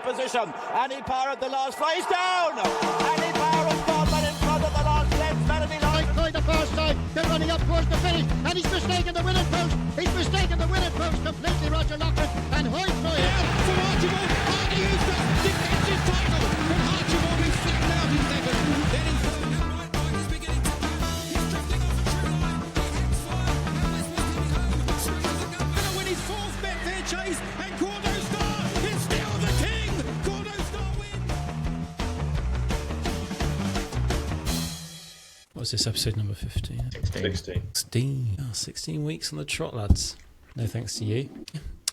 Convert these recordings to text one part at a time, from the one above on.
position. Annie Power at the last fly. He's down. Annie Power has gone, but in front of the last length. Melanie Long. Try the first time. They're running up towards the finish, and he's mistaken the winning post. He's mistaken the winning post completely. Roger Lockwood and Hoyt. For Archibald, Hardy Eustace defends his title, and Archibald is flattened out in second. Then he's followed up right by. He's beginning to power. He's drifting off the true line. He's fire. And this must be home. Spurs are going to win his fourth Betfair Chase, and Cordo Star is still the king. Cordo Star wins. What's this, episode number 15? 16. 16 weeks on the trot, lads. No thanks to you.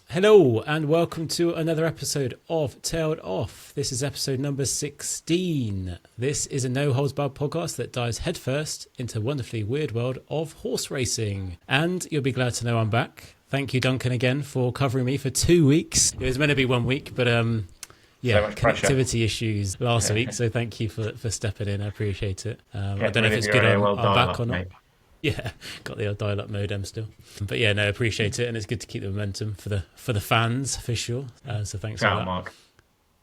Hello and welcome to another episode of Tailed Off. This is episode number 16. This is a no-holds-barred podcast that dives headfirst into the wonderfully weird world of horse racing. And you'll be glad to know I'm back. Thank you, Duncan, again for covering me for 2 weeks. It was meant to be 1 week, but So much pressure. connectivity issues last week, so thank you for stepping in. I appreciate it. I don't know if it's good on on back or not. Yeah, got the dial-up modem still, but yeah, no, appreciate it, and it's good to keep the momentum for the fans for sure. So thanks for that, Mark.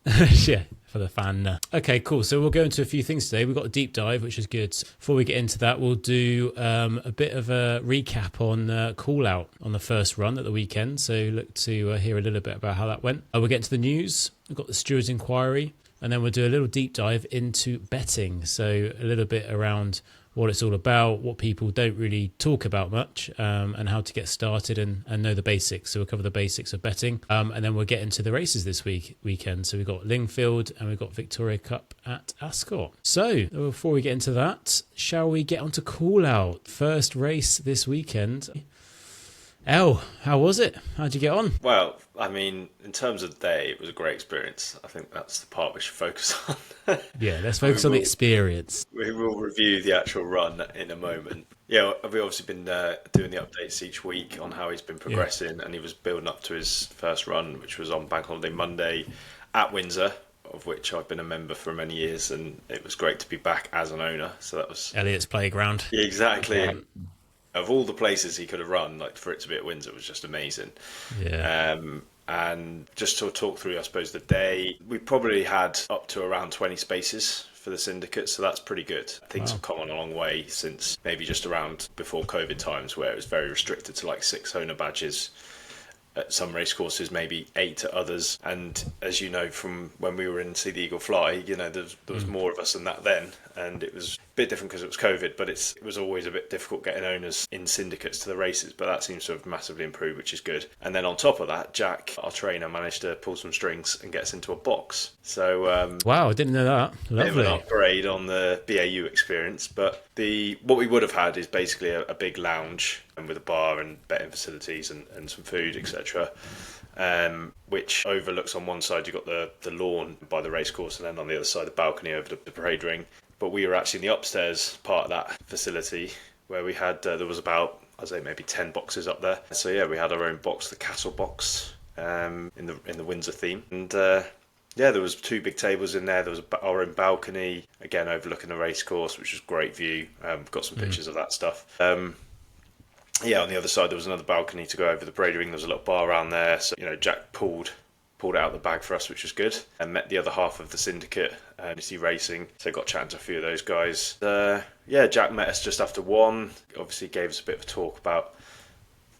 Yeah, for the fan. Okay, cool. So we'll go into a few things today. We've got a deep dive, which is good. Before we get into that, we'll do a bit of a recap on Callout on the first run at the weekend. So look to hear a little bit about how that went. We'll get into the news. We've got the stewards enquiry, and then we'll do a little deep dive into betting. So a little bit around what it's all about, what people don't really talk about much, and how to get started and know the basics. So we'll cover the basics of betting, and then we'll get into the races this weekend. So we've got Lingfield and we've got Victoria Cup at Ascot. So before we get into that, shall we get on to Callout? First race this weekend. El, how was it? How'd you get on? Well, I mean, in terms of the day, it was a great experience. I think that's the part we should focus on. Yeah, let's focus on the experience. We will review the actual run in a moment. Yeah, we've obviously been doing the updates each week on how he's been progressing, and he was building up to his first run, which was on Bank Holiday Monday at Windsor, of which I've been a member for many years, and it was great to be back as an owner. So that was Elliot's playground. Yeah, exactly. Of all the places he could have run, like for it to be at Windsor was just amazing. Yeah. And just to talk through, I suppose, the day, we probably had up to around 20 spaces for the syndicate, so that's pretty good. Things have come on a long way since maybe just around before COVID times, where it was very restricted to like 6 owner badges at some race courses, maybe 8 at others. And as you know from when we were in See the Eagle Fly, you know, there was more of us than that then, and it was a bit different because it was COVID, but it was always a bit difficult getting owners in syndicates to the races, but that seems to have massively improved, which is good. And then on top of that, Jack, our trainer, managed to pull some strings and get us into a box. So wow, I didn't know that. Lovely. Bit of an upgrade on the BAU experience, but what we would have had is basically a big lounge and with a bar and betting facilities and some food, etc. Which overlooks, on one side you've got the lawn by the racecourse, and then on the other side the balcony over the parade ring. But we were actually in the upstairs part of that facility where we had there was about, I'd say, maybe 10 boxes up there. So yeah, we had our own box, the Castle box, in the Windsor theme, and yeah, there was 2 big tables in there. There was our own balcony, again overlooking the racecourse, which was great view. We've got some pictures of that stuff. Yeah, on the other side there was another balcony to go over the parade ring. There was a little bar around there. So, you know, Jack pulled it out of the bag for us, which was good, and met the other half of the syndicate, NC Racing. So got chatting to a few of those guys. Yeah, Jack met us just after 1. Obviously gave us a bit of a talk about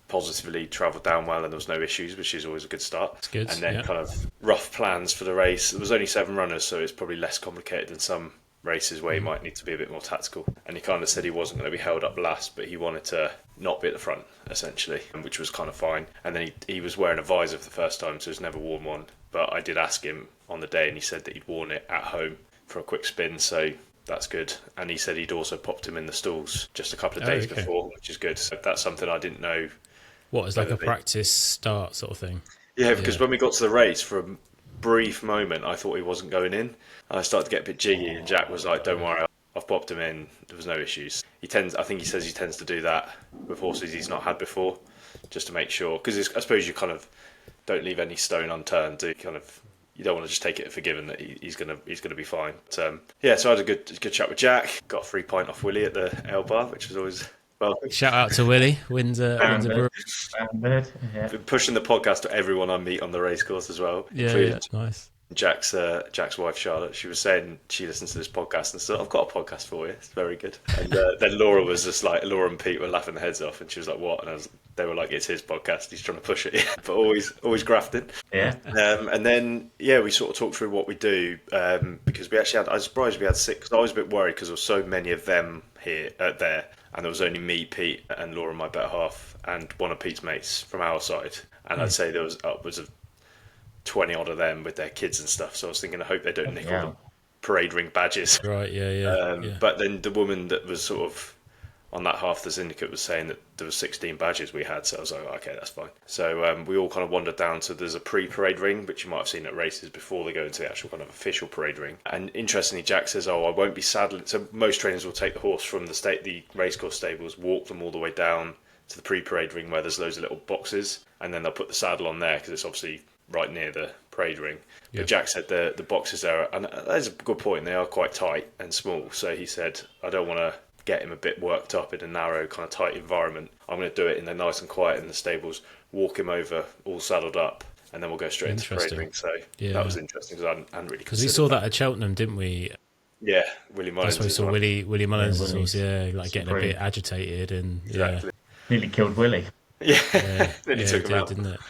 positively travelled down well and there was no issues, which is always a good start. It's good. And then yeah. kind of rough plans for the race. There was only 7 runners, so it's probably less complicated than some races where you might need to be a bit more tactical. And he kind of said he wasn't going to be held up last, but he wanted to not be at the front, essentially, which was kind of fine. And then he was wearing a visor for the first time, so he's never worn one. But I did ask him on the day, and he said that he'd worn it at home for a quick spin, so that's good. And he said he'd also popped him in the stalls just a couple of days before, which is good. So that's something I didn't know. What, is like a practice start sort of thing? Yeah, because when we got to the race, for a brief moment, I thought he wasn't going in. I started to get a bit jiggy, and Jack was like, "Don't worry, I've popped him in. There was no issues." I think he says he tends to do that with horses he's not had before, just to make sure. Because I suppose you kind of don't leave any stone unturned. You don't want to just take it for given that he's gonna be fine. But, yeah, so I had a good chat with Jack. Got a free pint off Willie at the ale bar, which was always well. Shout out to Willie, Windsor Brewery. Been pushing the podcast to everyone I meet on the racecourse as well. Yeah, nice. Jack's wife Charlotte, she was saying she listens to this podcast and said, I've got a podcast for you, it's very good. And then Laura was just like, Laura and Pete were laughing their heads off, and she was like, what? And they were like, it's his podcast, he's trying to push it. But always grafting. Yeah. And then we sort of talked through what we do, because we actually I was surprised we had 6. I was a bit worried because there was so many of them there, and there was only me, Pete and Laura, my better half, and one of Pete's mates from our side, and I'd say there was upwards of 20 odd of them with their kids and stuff. So I was thinking, I hope they don't nick all the parade ring badges. Right, yeah. But then the woman that was sort of on that half the syndicate was saying that there were 16 badges we had. So I was like, okay, that's fine. So we all kind of wandered down to, there's a pre-parade ring, which you might have seen at races before they go into the actual kind of official parade ring. And interestingly, Jack says, I won't be saddling. So most trainers will take the horse from the racecourse stables, walk them all the way down to the pre-parade ring where there's loads of little boxes, and then they'll put the saddle on there because it's obviously right near the parade ring. But Jack said the boxes there, and that's a good point, they are quite tight and small. So he said, I don't want to get him a bit worked up in a narrow kind of tight environment. I'm going to do it in the nice and quiet in the stables, walk him over all saddled up, and then we'll go straight into the parade ring. So that was interesting because I hadn't really because we saw that at Cheltenham, didn't we? Yeah, Willie Mullins. That's where we saw Willie Mullins like getting a bit agitated and nearly killed Willie. Nearly took him out, didn't it?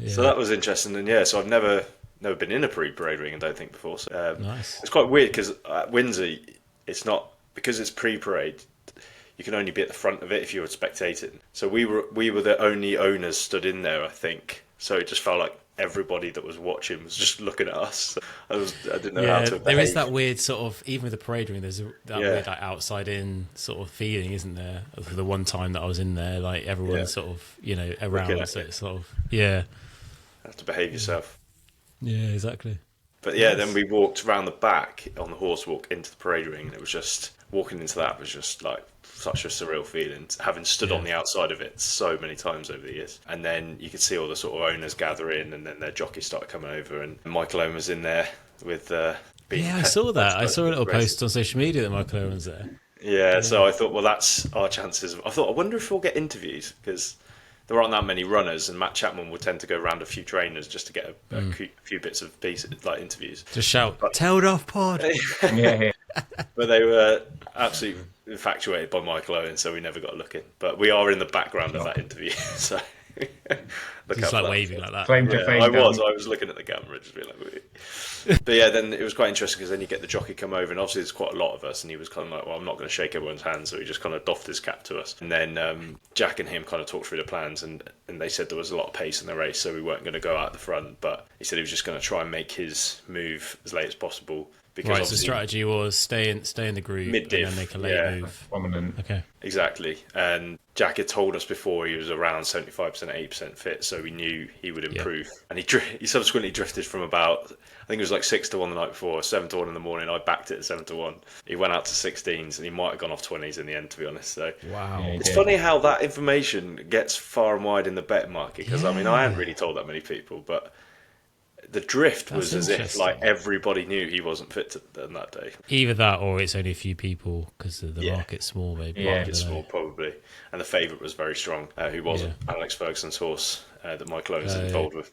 So that was interesting, and so I've never been in a pre-parade ring, I don't think, before. So nice. It's quite weird because at Windsor, it's not, because it's pre-parade, you can only be at the front of it if you were spectating. So we were the only owners stood in there, I think. So it just felt like everybody that was watching was just looking at us. I didn't know how to behave. There is that weird sort of, even with the parade ring, there's that weird like outside in sort of feeling, isn't there? For the one time that I was in there, like everyone's sort of around, so it's sort of have to behave yourself. Yeah, exactly. But then we walked around the back on the horse walk into the parade ring, and it was just walking into that was just like such a surreal feeling, having stood on the outside of it so many times over the years. And then you could see all the sort of owners gather in, and then their jockeys started coming over, and Michael Owen was in there with I saw that. I saw a little post on social media that Michael Owen's there. Yeah, so I thought, well, that's our chances. I wonder if we'll get interviews, because there aren't that many runners, and Matt Chapman will tend to go around a few trainers just to get a few bits of pieces, like interviews. Just shout, "Tailed off pod!" But they were absolutely infatuated by Michael Owen, so we never got a look in. But we are in the background of that interview, so just like waving like that. Claim to fame. I was looking at the camera, just being like. But then it was quite interesting because then you get the jockey come over, and obviously there's quite a lot of us, and he was kind of like, well, I'm not going to shake everyone's hand, so he just kind of doffed his cap to us. And then Jack and him kind of talked through the plans, and they said there was a lot of pace in the race, so we weren't going to go out the front, but he said he was just going to try and make his move as late as possible. Because the strategy was stay in the group mid-diff, and then make a late move. Prominent. Okay. Exactly. And Jack had told us before he was around 75%, 80% fit, so we knew he would improve. And he subsequently drifted from about, I think it was like 6 to 1 the night before, 7 to 1 in the morning. I backed it at 7 to 1. He went out to 16s, and he might have gone off 20s in the end, to be honest. So wow. It's funny how that information gets far and wide in the betting market, because I mean, I hadn't really told that many people, but the drift was as if like everybody knew he wasn't fit on that day. Either that, or it's only a few people because the market's small, maybe. The market's small, probably. And the favourite was very strong, who was Alex Ferguson's horse that Michael Owen was involved with.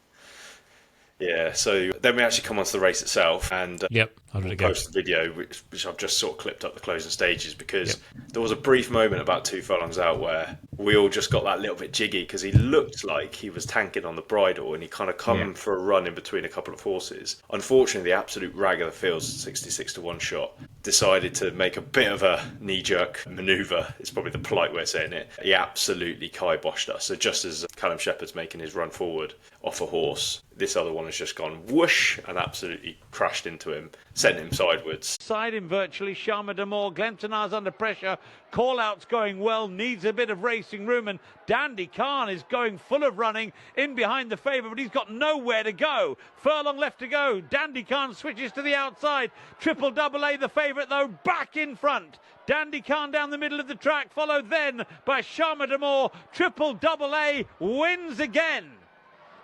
Yeah, so then we actually come on to the race itself, and we'll post the video, which I've just sort of clipped up the closing stages, because there was a brief moment about 2 furlongs out where we all just got that little bit jiggy, because he looked like he was tanking on the bridle, and he kind of come for a run in between a couple of horses. Unfortunately, the absolute rag of the field, 66 to 1 shot, decided to make a bit of a knee-jerk manoeuvre. It's probably the polite way of saying it. He absolutely kiboshed us. So just as Callum Shepherd's making his run forward off a horse, this other one has just gone whoosh and absolutely crashed into him, sent him sideways. Side him virtually. Sharma Damore, Glentonar's under pressure. Callout's going well, needs a bit of racing room, and Dandy Khan is going full of running in behind the favourite, but he's got nowhere to go. Furlong left to go. Dandy Khan switches to the outside. Triple Double A, the favourite though, back in front. Dandy Khan down the middle of the track, followed then by Sharma Damore. Triple Double A wins again.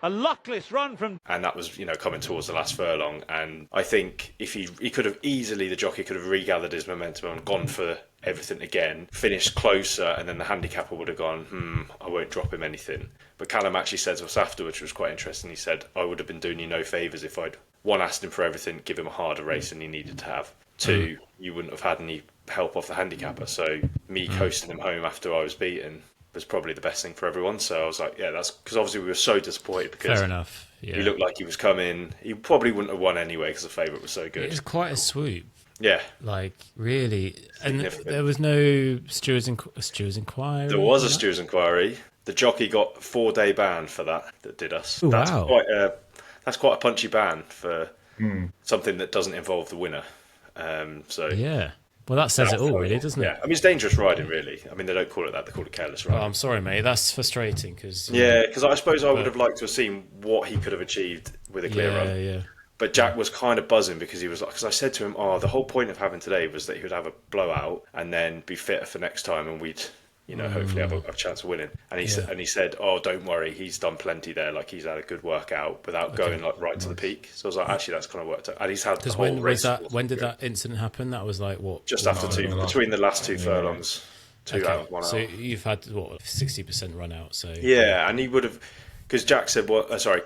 A luckless run from... And that was, coming towards the last furlong. And I think if he could have easily, the jockey could have regathered his momentum and gone for everything again, finished closer, and then the handicapper would have gone, I won't drop him anything. But Callum actually said to us afterwards, which was quite interesting, he said, I would have been doing you no favours if I'd one, asked him for everything, give him a harder race than he needed to have. Two, you wouldn't have had any help off the handicapper. So me coasting him home after I was beaten was probably the best thing for everyone. So I was like, yeah, that's because obviously we were so disappointed because Fair enough. Yeah. he looked like he was coming. He probably wouldn't have won anyway because the favourite was so good. It was quite a swoop. Yeah. Like, really. And Significant. there was no stewards inquiry? There was a stewards inquiry. The jockey got a 4-day ban for that did us. Ooh, That's wow. That's quite a punchy ban for something that doesn't involve the winner. So Yeah. Well, that says it all, really, doesn't it? Yeah, I mean, it's dangerous riding, really. I mean, they don't call it that; they call it careless Oh, riding. I'm sorry, mate. That's frustrating because Yeah, because I suppose I would have liked to have seen what he could have achieved with a clear run. yeah. But Jack was kind of buzzing because he was like, because I said to him, the whole point of having today was that he would have a blowout and then be fitter for next time, and we'd, hopefully have a chance of winning. And he said, oh, don't worry, he's done plenty there. Like he's had a good workout without going like right to the peak. So I was like, actually, that's kind of worked out. And he's had the Because whole when race. When did that incident happen? That was like what? Just after between the last two furlongs, two out, 1 out. So you've had what 60% run out. So Yeah, and he would have, because Jack said,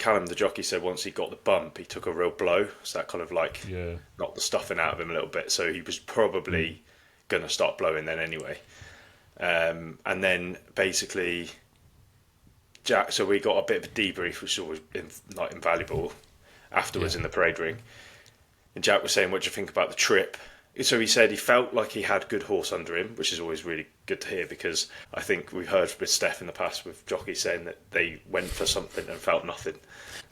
Callum, the jockey, said once he got the bump, he took a real blow. So that kind of like knocked the stuffing out of him a little bit. So he was probably going to start blowing then anyway. And then basically, Jack, so we got a bit of a debrief, which was always invaluable afterwards in the parade ring. And Jack was saying, what do you think about the trip? So he said he felt like he had good horse under him, which is always really good to hear because I think we've heard with Steph in the past with jockeys saying that they went for something and felt nothing.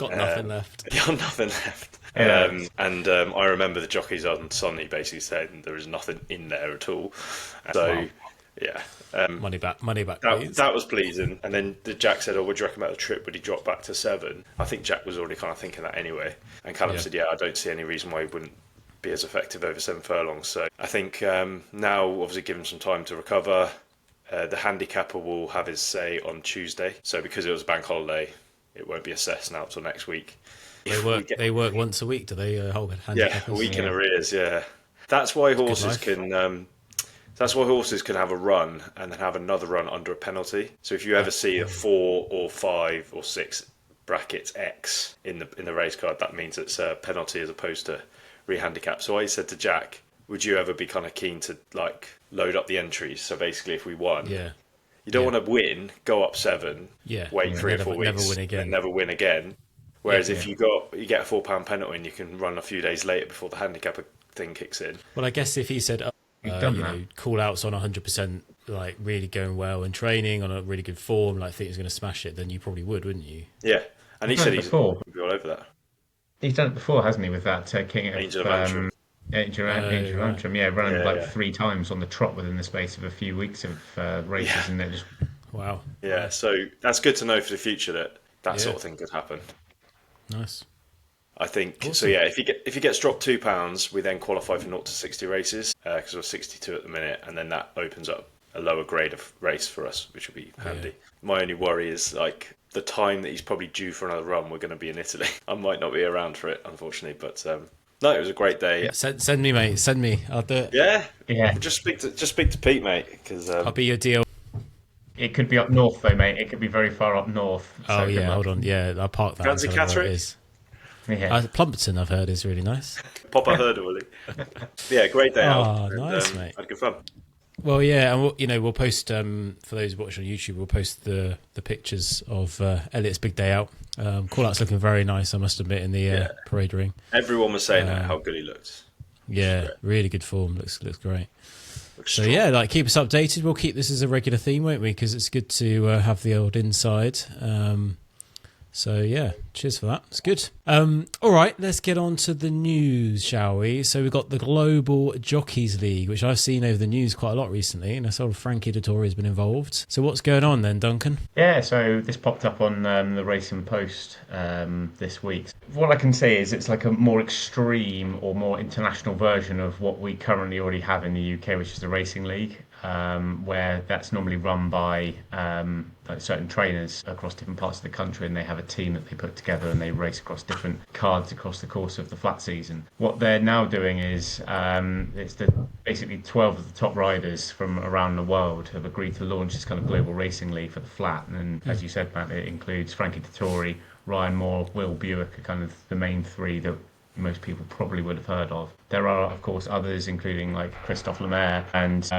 got nothing left. Got nothing left. Yeah. I remember the jockeys on Sunday basically saying there is nothing in there at all. So, yeah. Money back, please. That was pleasing. And then Jack said, what do you reckon about the trip? Would he drop back to 7? I think Jack was already kind of thinking that anyway. And Callum said, I don't see any reason why he wouldn't be as effective over 7 furlongs. So I think now, obviously, give him some time to recover. The handicapper will have his say on Tuesday. So because it was a bank holiday, it won't be assessed now till next week. They work once a week, do they? Hold handicappers? Yeah, a week in arrears. Yeah, that's why horses can. That's why horses can have a run and then have another run under a penalty. So if you ever see a 4 or 5 or 6 brackets X in the race card, that means it's a penalty as opposed to re-handicap. So I said to Jack, would you ever be kind of keen to like load up the entries? So basically, if we won, you don't want to win, go up 7, wait 3 or 4 weeks, never win again. and never win again. Whereas if you get a £4 penalty and you can run a few days later before the handicapper thing kicks in. Well, I guess if he said, Callouts on 100%, like really going well in training, on a really good form, like think he's going to smash it, then you probably would, wouldn't you? Yeah, and he said he's all over that. He's done it before, hasn't he, with that King of Angel of Antrim. Angel of Antrim, running 3 times on the trot within the space of a few weeks of races, and then just wow. Yeah, so that's good to know for the future that sort of thing could happen. Nice. I think awesome. So. Yeah, if he gets dropped £2, we then qualify for 0 to 60 races because we're 62 at the minute, and then that opens up a lower grade of race for us, which will be handy. Yeah. My only worry is like the time that he's probably due for another run. We're going to be in Italy. I might not be around for it, unfortunately, but no, it was a great day. Yeah, send me, mate. Send me. I'll do it. Yeah. Just speak to Pete, mate, because I'll be your deal. It could be up north, though, mate. It could be very far up north. Oh, so hold on. Yeah, I'll park that. Fancy Catterick? Yeah. Plumpton, I've heard, is really nice. Papa Herder, Willie. Yeah, great day out. Nice, mate. Had good fun. Well, yeah, and we'll post for those watching on YouTube. We'll post the pictures of Elliot's big day out. Callout's looking very nice, I must admit, in the parade ring. Everyone was saying how good he looked. Yeah, really good form. Looks great. So yeah, keep us updated. We'll keep this as a regular theme, won't we? Because it's good to have the old inside. So yeah, cheers for that. It's good. All right, let's get on to the news, shall we? So we've got the Global Jockeys League, which I've seen over the news quite a lot recently, and I saw Frankie Dettori has been involved. So what's going on then, Duncan? Yeah, so this popped up on the Racing Post this week. What I can say is it's like a more extreme or more international version of what we currently already have in the UK, which is the Racing League. Where that's normally run by certain trainers across different parts of the country, and they have a team that they put together and they race across different cards across the course of the flat season. What they're now doing is it's basically 12 of the top riders from around the world have agreed to launch this kind of global racing league for the flat, and as you said, Matt, it includes Frankie Dettori, Ryan Moore, Will Buick are kind of the main 3 that most people probably would have heard of. There are, of course, others, including like Christophe Lemaire and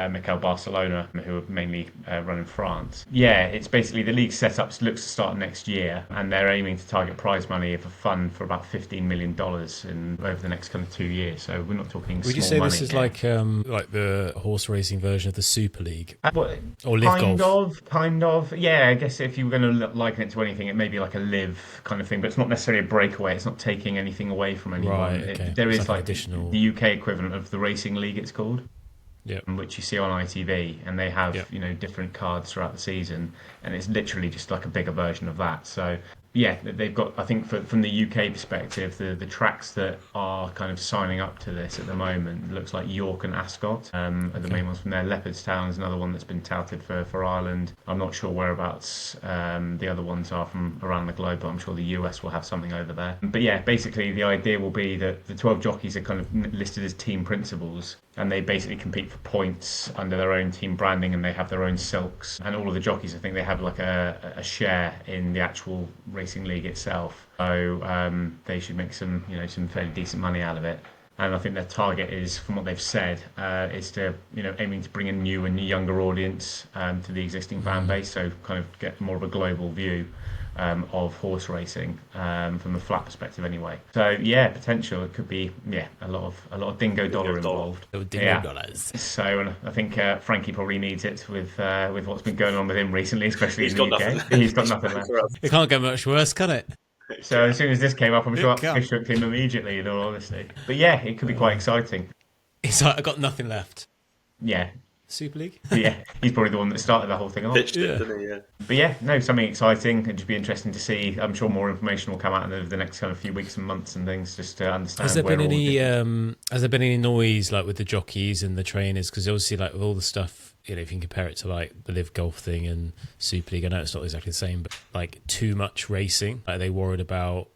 Mikel Barcelona, who are mainly run in France. Yeah, it's basically the league setup looks to start next year, and they're aiming to target prize money for fun for about $15 million over the next kind of 2 years. So we're not talking Would small you say money this is here. like the horse racing version of the Super League? Or Live kind Golf? kind of. Yeah, I guess if you were going to liken it to anything, it may be like a live kind of thing, but it's not necessarily a breakaway. It's not taking anything away from anyone. Right, okay. There It's is like an like additional- the UK equivalent of the Racing League, it's called. Yeah. Which you see on ITV, and they have Yeah. different cards throughout the season, and it's literally just like a bigger version of that. So yeah, they've got, I think from the UK perspective, the tracks that are kind of signing up to this at the moment looks like York and Ascot are the main ones from there. Leopardstown is another one that's been touted for Ireland. I'm not sure whereabouts the other ones are from around the globe, but I'm sure the US will have something over there. But yeah, basically the idea will be that the 12 jockeys are kind of listed as team principals, and they basically compete for points under their own team branding, and they have their own silks. And all of the jockeys, I think they have like a share in the actual racing league itself. So they should make some fairly decent money out of it. And I think their target is, from what they've said, is to aiming to bring a new and younger audience to the existing fan base. So kind of get more of a global view of horse racing from a flat perspective anyway. So yeah, potential. It could be a lot of dingo dollar involved. Dingo dollars. So and I think Frankie probably needs it with what's been going on with him recently, especially He's in the got UK. nothing. He's got nothing left. It can't get much worse, can it? So as soon as this came up, I'm sure It that fish hooked him immediately, in all honesty. But yeah, it could be quite exciting. It's like, I got nothing left. Yeah. Super League? Yeah, he's probably the one that started the whole thing off. Pitched Yeah. it, didn't he? Yeah. But yeah, no, something exciting. It'd just be interesting to see. I'm sure more information will come out in the next kind of few weeks and months and things, just to understand. Has there where been all any the- has there been any noise like with the jockeys and the trainers? Because obviously, like with all the stuff, if you can compare it to like the Live Golf thing and Super League, I know it's not exactly the same, but like too much racing. Like, are they worried about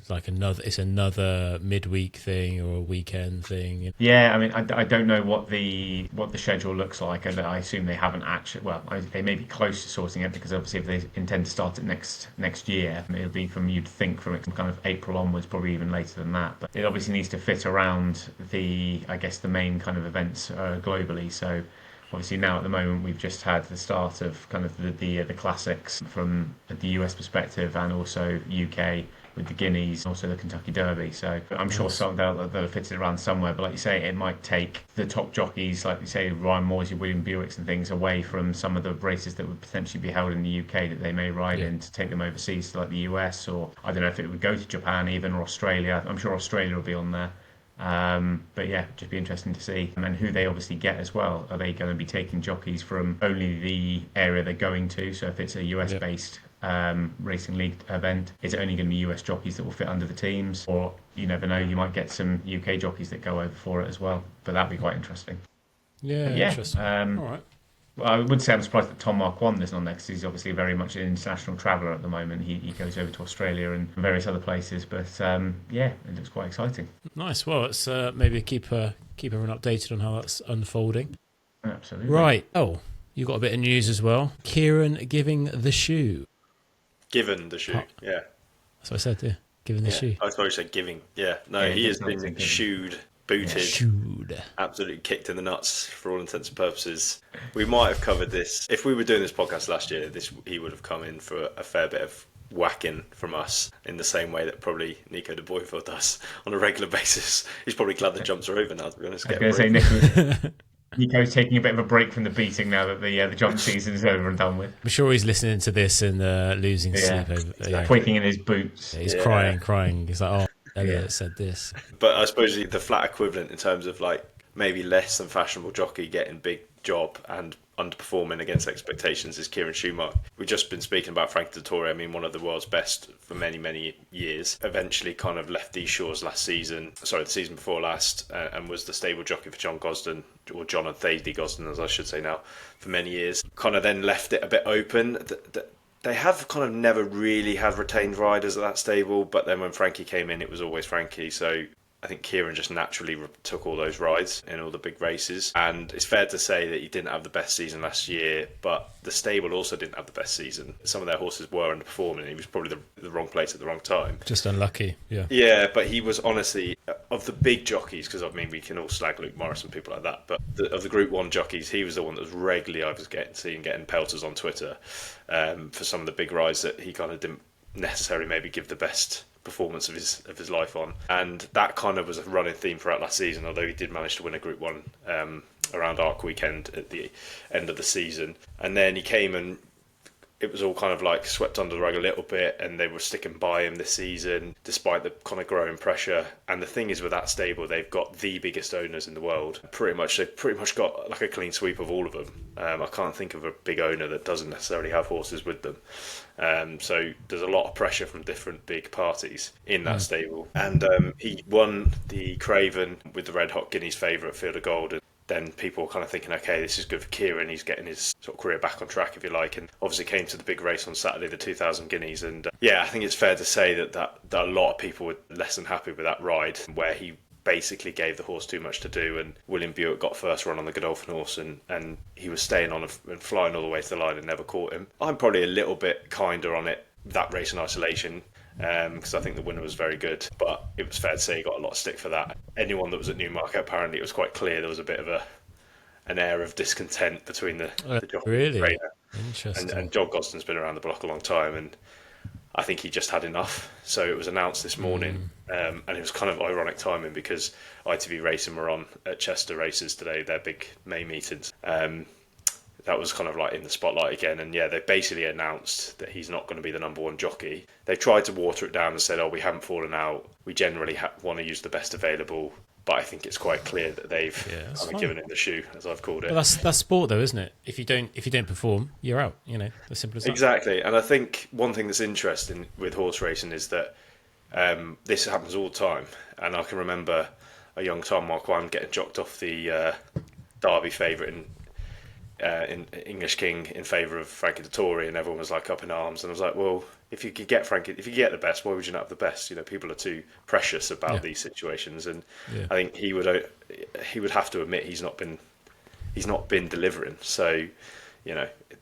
like another midweek thing or a weekend thing? Yeah, I mean, I don't know what the schedule looks like, and I assume they haven't actually. Well, they may be close to sorting it, because obviously if they intend to start it next year, it'll be from, you'd think, from kind of April onwards, probably even later than that. But it obviously needs to fit around the main kind of events globally. So obviously now at the moment we've just had the start of kind of the classics from the US perspective, and also UK with the Guineas, also the Kentucky Derby. So I'm sure they'll fit it around somewhere. But like you say, it might take the top jockeys, like you say, Ryan Morsey, William Buicks and things, away from some of the races that would potentially be held in the UK that they may ride in, to take them overseas to like the US, or I don't know if it would go to Japan even, or Australia. I'm sure Australia will be on there. But yeah, just be interesting to see, and who they obviously get as well. Are they going to be taking jockeys from only the area they're going to? So if it's a US based racing league event, is it only going to be US jockeys that will fit under the teams? Or you never know, you might get some UK jockeys that go over for it as well. But that'd be quite interesting. Yeah, interesting. All right. Well, I would say I'm surprised that Tom Marquand isn't on there, because he's obviously very much an international traveller at the moment. He goes over to Australia and various other places. But yeah, it looks quite exciting. Nice. Well, let's maybe keep everyone updated on how that's unfolding. Absolutely. Right. Oh, you got a bit of news as well. Kieran giving the shoe. Given the shoe, yeah. That's what I said, yeah. Giving the shoe. I suppose you said giving. Yeah, no, Yeah, he has definitely been given. shoed, booted, Shoed. absolutely kicked in the nuts for all intents and purposes. We might have covered this if we were doing this podcast last year. He would have come in for a fair bit of whacking from us, in the same way that probably Nico de Boyville does on a regular basis. He's probably glad the jumps are over now, to be honest. I was going to say, Nico's taking a bit of a break from the beating now that the jump season is over and done with. I'm sure he's listening to this and losing sleep over. Quaking in his boots. He's crying. He's like, oh, Elliot said this. But I suppose the flat equivalent in terms of like maybe less than fashionable jockey getting big job and underperforming against expectations is Kieran Schumacher. We've just been speaking about Frank Dettori. I mean, one of the world's best for many, many years. Eventually kind of left these shores the season before last, and was the stable jockey for John Gosden, or John and Thady Gosden, as I should say now, for many years. Kind of then left it a bit open. They have kind of never really had retained riders at that stable, but then when Frankie came in, it was always Frankie. So I think Kieran just naturally took all those rides in all the big races. And it's fair to say that he didn't have the best season last year, but the stable also didn't have the best season. Some of their horses were underperforming, and he was probably the wrong place at the wrong time. Just unlucky, yeah. Yeah, but he was honestly, of the big jockeys, because I mean, we can all slag Luke Morris and people like that, but of the Group 1 jockeys, he was the one that was regularly, I was getting pelters on Twitter for some of the big rides that he kind of didn't necessarily maybe give the best performance of his life on, and that kind of was a running theme throughout last season, although he did manage to win a Group 1 around Arc Weekend at the end of the season. And then he came and it was all kind of like swept under the rug a little bit, and they were sticking by him this season despite the kind of growing pressure. And the thing is, with that stable, they've got the biggest owners in the world. They've pretty much got like a clean sweep of all of them. I can't think of a big owner that doesn't necessarily have horses with them. So there's a lot of pressure from different big parties in that stable. And he won the Craven with the Red Hot Guineas favourite, Field of Gold. And then people were kind of thinking, okay, this is good for Kieran. He's getting his sort of career back on track, if you like. And obviously came to the big race on Saturday, the 2,000 Guineas. And I think it's fair to say that a lot of people were less than happy with that ride, where he basically gave the horse too much to do, and William Buick got first run on the Godolphin horse, and he was staying on and flying all the way to the line and never caught him. I'm probably a little bit kinder on it, that race in isolation, because I think the winner was very good, but it was fair to say he got a lot of stick for that. Anyone that was at Newmarket, apparently it was quite clear there was a bit of an air of discontent between the jockey and the trainer. Interesting. And John Gosden's been around the block a long time, and I think he just had enough. So it was announced this morning, and it was kind of ironic timing because ITV Racing were on at Chester Races today, their big May meetings. That was kind of like in the spotlight again, and they basically announced that he's not going to be the number one jockey. They tried to water it down and said, we haven't fallen out, we generally want to use the best available. But I think it's quite clear that they've kind of given it the shoe, as I've called it. But that's sport, though, isn't it? If you don't perform, you're out. As simple as that. Exactly. And I think one thing that's interesting with horse racing is that this happens all the time. And I can remember a young Tom Marquand getting jocked off the Derby favourite in English King in favour of Frankie Dettori, and everyone was like up in arms. And I was like, well, if you could get the best, why would you not have the best? People are too precious about these situations, and I think he would have to admit he's not been delivering. So,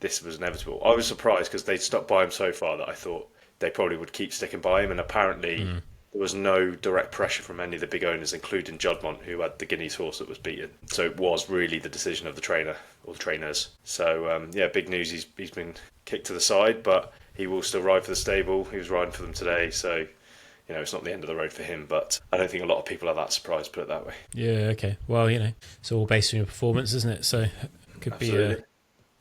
this was inevitable. I was surprised because they'd stuck by him so far that I thought they probably would keep sticking by him, and apparently there was no direct pressure from any of the big owners, including Juddmonte, who had the Guineas horse that was beaten. So it was really the decision of the trainer or the trainers. So big news. He's been kicked to the side, but he will still ride for the stable. He was riding for them today, so it's not the end of the road for him. But I don't think a lot of people are that surprised, put it that way. Yeah, okay. Well, it's all based on your performance, isn't it? So it could Absolutely. be a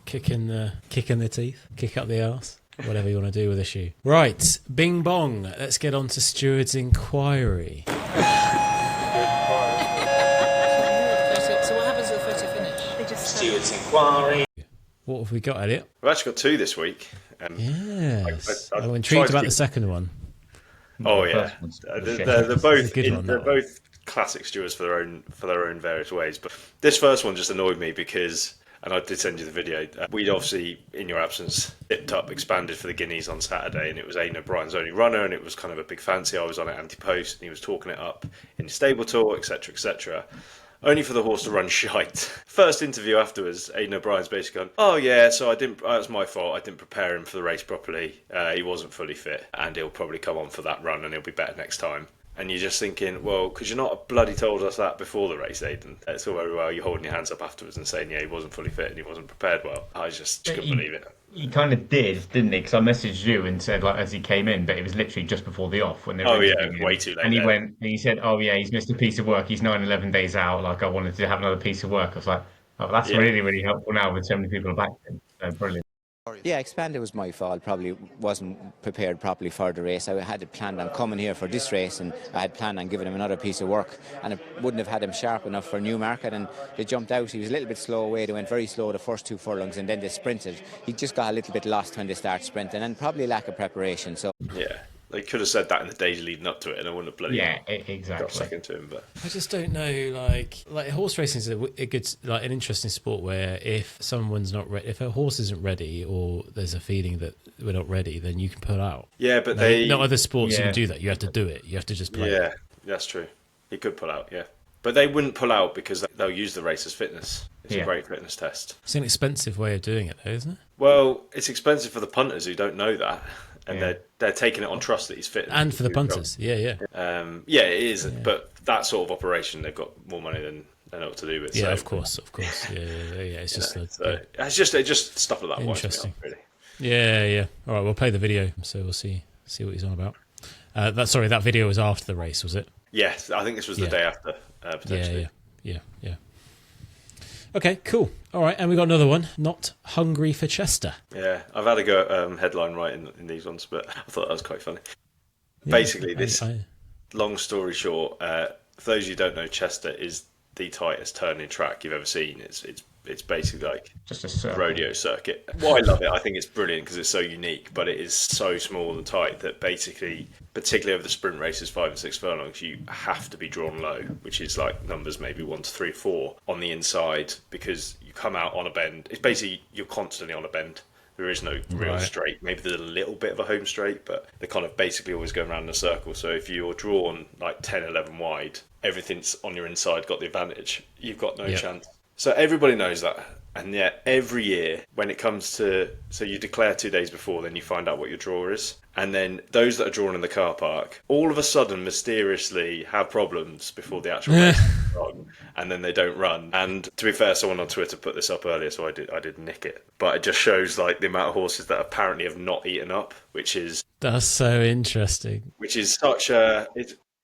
kick in the teeth, kick up the arse. Whatever you want to do with a shoe. Right, bing bong. Let's get on to Stewards' Enquiry. So what happens at the photo finish? Stewards' Enquiry. What have we got, Elliot? We've actually got two this week. Yes. I'm intrigued about the second one. Oh yeah, they're both classic stewards for their own various ways. But this first one just annoyed me because. And I did send you the video. We'd obviously, in your absence, expanded for the Guineas on Saturday, and it was Aidan O'Brien's only runner, and it was kind of a big fancy. I was on it anti-post, and he was talking it up in his stable tour, etc., etc. Only for the horse to run shite. First interview afterwards, Aidan O'Brien's basically gone, oh yeah, so that's my fault. I didn't prepare him for the race properly. He wasn't fully fit, and he'll probably come on for that run, and he'll be better next time. And you're just thinking, well, because you're not bloody told us that before the race, Aidan. It's all very well you're holding your hands up afterwards and saying, he wasn't fully fit and he wasn't prepared well. I just couldn't believe it. He kind of did, didn't he? Because I messaged you and said, as he came in, but it was literally just before the off when they were way too late. And he said, he's missed a piece of work. He's 9-11 days out. I wanted to have another piece of work. I was like, that's really, really helpful now with so many people back. So brilliant. Yeah, Expanded was my fault. Probably wasn't prepared properly for the race. I had planned on coming here for this race, and I had planned on giving him another piece of work, and I wouldn't have had him sharp enough for Newmarket, and they jumped out. He was a little bit slow away. They went very slow the first 2 furlongs, and then they sprinted. He just got a little bit lost when they start sprinting, and probably lack of preparation. So yeah. They could have said that in the days leading up to it, and I wouldn't have bloody exactly got second to him. But I just don't know. Like horse racing is a good, an interesting sport where if someone's not ready, if a horse isn't ready, or there's a feeling that we're not ready, then you can pull out. Yeah, but not other sports you can do that. You have to do it. You have to just play. Yeah, that's true. He could pull out, yeah. But they wouldn't pull out because they'll use the race as fitness. It's a great fitness test. It's an expensive way of doing it, though, isn't it? Well, it's expensive for the punters who don't know that, and they're taking it on trust that he's fit. And for the punters, yeah. Yeah, it is. Yeah. But that sort of operation, they've got more money than they know what to do with. Yeah, so, of course. Yeah. It's just it's just stuff like that. Interesting. Really. Yeah. All right, we'll play the video, so we'll see what he's on about. That video was after the race, was it? Yes, I think this was the day after, potentially. Yeah. Okay, cool. All right, and we got another one. Not hungry for Chester. Yeah, I've had a go at headline right in these ones, but I thought that was quite funny. Yeah, basically, long story short, for those of you who don't know, Chester is the tightest turning track you've ever seen. It's basically like just a rodeo circuit. Well, I love it. I think it's brilliant because it's so unique, but it is so small and tight that basically, particularly over the sprint races, 5 and 6 furlongs, you have to be drawn low, which is like numbers maybe 1 to 3, 4 on the inside, because you come out on a bend. It's basically you're constantly on a bend. There is no real straight. Maybe there's a little bit of a home straight, but they're kind of basically always going around in a circle. So if you're drawn like 10, 11 wide, everything's on your inside got the advantage. You've got no chance. So everybody knows that. And yet every year when it comes to, so you declare 2 days before, then you find out what your draw is. And then those that are drawn in the car park, all of a sudden mysteriously have problems before the actual race is on, and then they don't run. And to be fair, someone on Twitter put this up earlier, so I did nick it. But it just shows like the amount of horses that apparently have not eaten up, that's so interesting. Which is such a...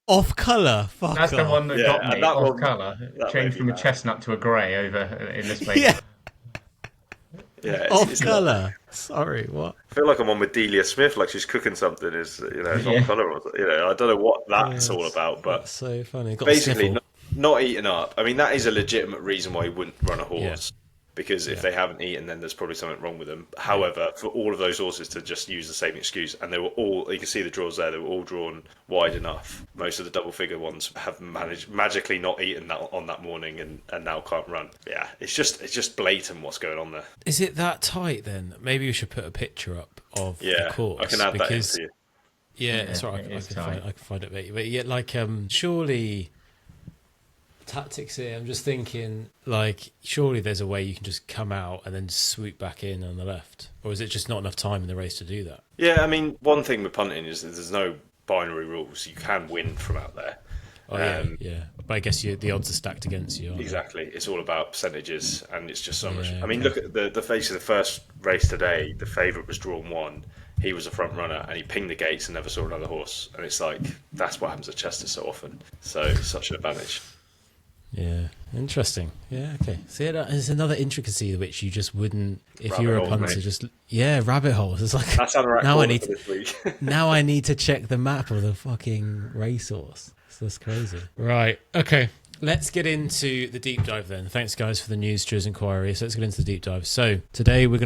Off colour, fuck That's off. the one that got me. That off colour, changed from a chestnut to a grey over in this place. Yeah, off colour. Sorry, what? I feel like I'm on with Delia Smith, like she's cooking something. Is off colour, or I don't know what that's all about, but that's so funny. Basically, not eating up. I mean, that is a legitimate reason why you wouldn't run a horse. Because if they haven't eaten, then there's probably something wrong with them. However, for all of those horses to just use the same excuse, and they were all, you can see the draws there, they were all drawn wide enough. Most of the double figure ones have magically not eaten that on that morning and now can't run. Yeah, it's just blatant what's going on there. Is it that tight then? Maybe we should put a picture up of the course. I can add that in for you. Yeah, that's right. I can find it. But yeah, like surely... tactics here, I'm just thinking, like, surely there's a way you can just come out and then swoop back in on the left, or is it just not enough time in the race to do that? Yeah, I mean, one thing with punting is that there's no binary rules. You can win from out there. But I guess the odds are stacked against you. Exactly. It's all about percentages, and it's just so much. I mean, look at the face of the first race today. The favourite was drawn 1. He was a front runner, and he pinged the gates and never saw another horse. And it's like, that's what happens at Chester so often. So it's such an advantage. Yeah, interesting. Yeah, okay. See, there's another intricacy which you just wouldn't, if you were a punter, rabbit holes. It's like, that's now I need to check the map of the fucking racehorse. So that's crazy. Right, okay. Let's get into the deep dive then. Thanks, guys, for the news, Stewards Enquiry. So let's get into the deep dive. So today we'll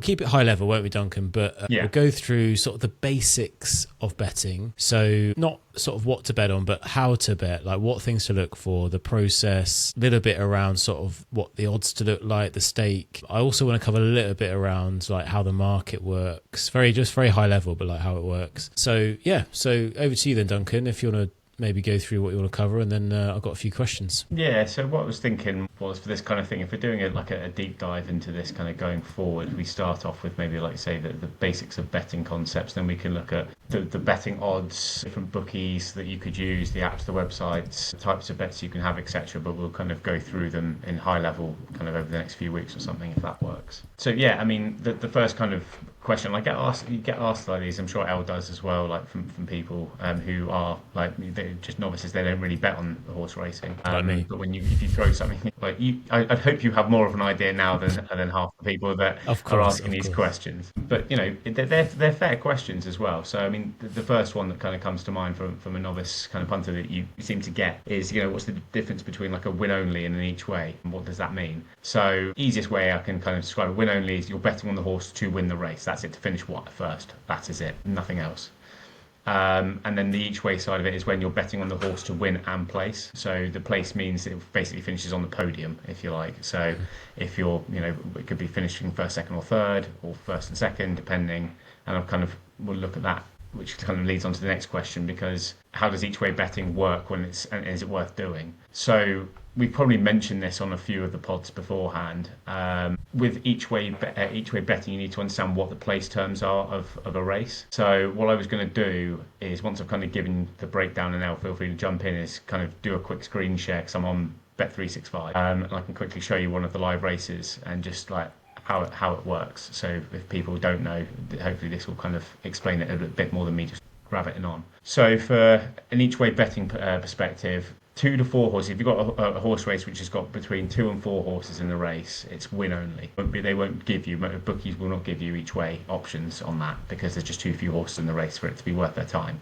keep it high level, won't we, Duncan? But we'll go through sort of the basics of betting. So not sort of what to bet on, but how to bet, like what things to look for, the process, a little bit around sort of what the odds to look like, the stake. I also want to cover a little bit around like how the market works. Very high level, but like how it works. So so over to you then, Duncan, if you want to maybe go through what you want to cover, and then I've got a few questions. Yeah, so what I was thinking was for this kind of thing, if we're doing a deep dive into this kind of going forward, we start off with maybe like say the basics of betting concepts, then we can look at the betting odds, different bookies that you could use, the apps, the websites, the types of bets you can have, etc. But we'll kind of go through them in high level kind of over the next few weeks or something, if that works. So yeah, I mean, the first kind of question, you get asked like these, I'm sure Elle does as well, like from people who are like they're just novices, they don't really bet on horse racing. Like me. But if you throw something like I'd hope you have more of an idea now than half the people that are asking these questions. But they're fair questions as well. So I mean, the first one that kind of comes to mind from a novice kind of punter that you seem to get is what's the difference between like a win only and an each way, and what does that mean? So easiest way I can kind of describe a win only is you're betting on the horse to win the race. That's it, to finish first. That is it, nothing else. And then the each way side of it is when you're betting on the horse to win and place. So the place means it basically finishes on the podium, if you like. So if you're, it could be finishing first, second or third, or first and second, depending. And we'll look at that which kind of leads on to the next question, because how does each way betting work and is it worth doing? So we probably mentioned this on a few of the pods beforehand. With each way betting, you need to understand what the place terms are of a race. So what I was going to do is, once I've kind of given the breakdown, and now feel free to jump in, is kind of do a quick screen share, because I'm on Bet365, and I can quickly show you one of the live races and just like how it works. So if people don't know, hopefully this will kind of explain it a bit more than me just rabbiting on. So for an each way betting perspective, 2 to 4 horses. If you've got a horse race which has got between 2 and 4 horses in the race, it's win only. They won't give you, bookies will not give you each way options on that, because there's just too few horses in the race for it to be worth their time.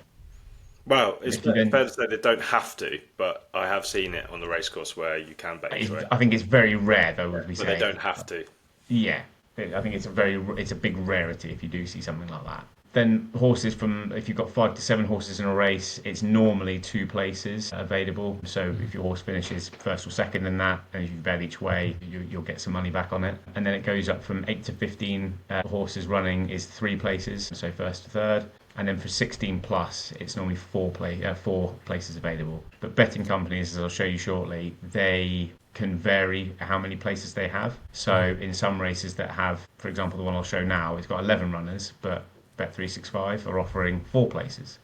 Well, it's fair to say they don't have to, but I have seen it on the racecourse where you can bet each way. I think it's very rare, though, would we say. But they don't have to. Yeah, I think it's a big rarity if you do see something like that. Then horses if you've got 5 to 7 horses in a race, it's normally 2 places available. So if your horse finishes first or second in that, and if you bet each way, you'll get some money back on it. And then it goes up from 8 to 15 horses running is 3 places, so first to third. And then for 16 plus, it's normally 4 places available. But betting companies, as I'll show you shortly, they can vary how many places they have. So in some races that have, for example, the one I'll show now, it's got 11 runners, but Bet365 are offering 4 places.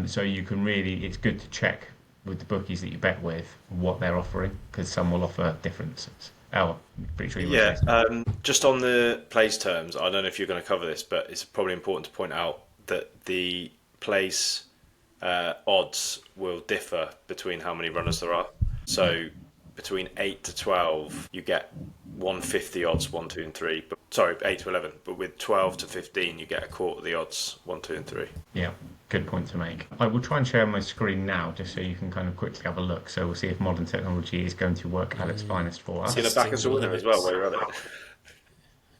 So you can it's good to check with the bookies that you bet with what they're offering, because some will offer differences. I'm pretty sure you will. Just on the place terms, I don't know if you're going to cover this, but it's probably important to point out that the place odds will differ between how many runners there are. So between 8 to 12, you get 150 odds 1, 2, and 3. But sorry, 8 to 11. But with 12 to 15, you get a quarter of the odds 1, 2, and 3. Yeah, good point to make. I will try and share my screen now, just so you can kind of quickly have a look. So we'll see if modern technology is going to work at its finest for us. See the back of winner as well, where you're at it.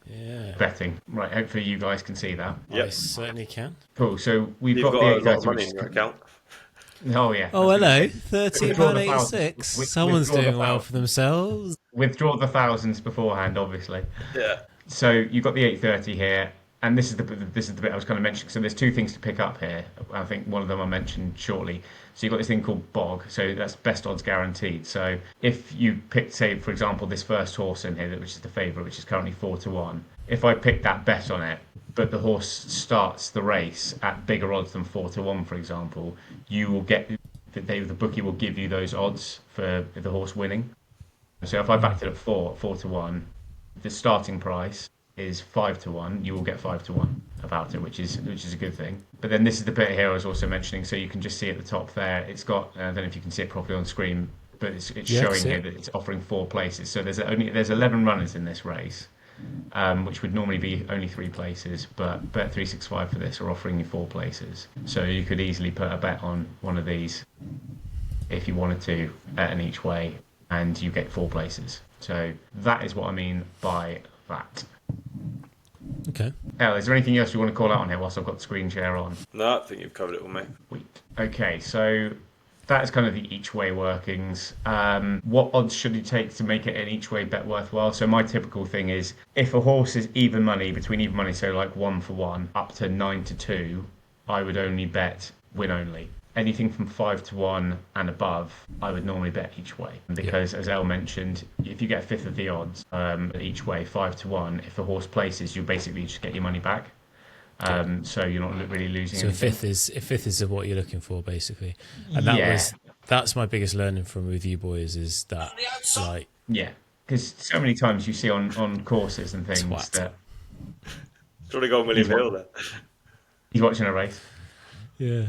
Yeah. Betting. Right, hopefully you guys can see that. Yep. I certainly can. Cool, so we've You've got got the a lot of money in your account. Oh, yeah. Oh, hello. £13.86. Someone's doing well for themselves. Withdraw the thousands beforehand, obviously. Yeah. So you've got the 8:30 here, and this is the bit I was kind of mentioning. So there's 2 things to pick up here. I think one of them I mentioned shortly. So you've got this thing called BOG, so that's best odds guaranteed. So if you pick, say, for example, this first horse in here, which is the favourite, which is currently 4 to 1. If I pick that bet on it, but the horse starts the race at bigger odds than 4 to 1, for example, you will get the bookie will give you those odds for the horse winning. So if I backed it at 4 to 1, the starting price is 5 to 1. You will get 5 to 1 about it, which is a good thing. But then this is the bit here I was also mentioning. So you can just see at the top there. It's got I don't know if you can see it properly on screen, but it's showing here that it's offering 4 places. So there's 11 runners in this race. Which would normally be only 3 places, but Bet365 for this are offering you 4 places. So you could easily put a bet on one of these if you wanted to at an each way, and you get 4 places. So that is what I mean by that. Okay. Elle, is there anything else you want to call out on here whilst I've got the screen share on? No, I think you've covered it all, mate. Sweet. Okay, so that is kind of the each way workings. What odds should you take to make it an each way bet worthwhile? So my typical thing is, if a horse is even money, so like 1 for 1 up to 9 to 2, I would only bet win only. Anything from 5 to 1 and above, I would normally bet each way, because as Elle mentioned, if you get a fifth of the odds each way, 5 to 1, if the horse places, you basically just get your money back. So you're not really losing. So anything. a fifth is what you're looking for, basically, and that's my biggest learning from with you boys, is that because so many times you see on courses and things that. It's already gone William Hill there. He's watching a race. Yeah.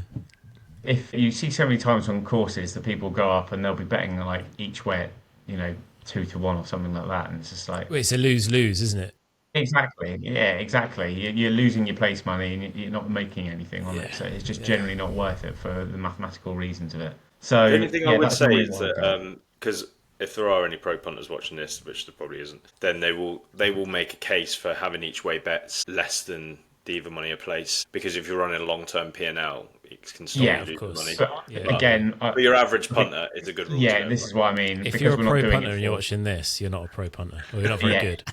If you see so many times on courses that people go up and they'll be betting like each way, 2 to 1 or something like that, and it's just like it's a lose-lose, isn't it? Exactly. Yeah, exactly. You're losing your place money and you're not making anything on it. So it's just generally not worth it for the mathematical reasons of it. So the only thing I would say is that because if there are any pro punters watching this, which there probably isn't, then they will make a case for having each way bets less than the even money a place, because if you're running a long-term P&L, it can stop you losing money. But again, but your average punter is a good rule. Yeah, this is what I mean. If you're a pro punter and you're watching this, you're not a pro punter, or you're not very good.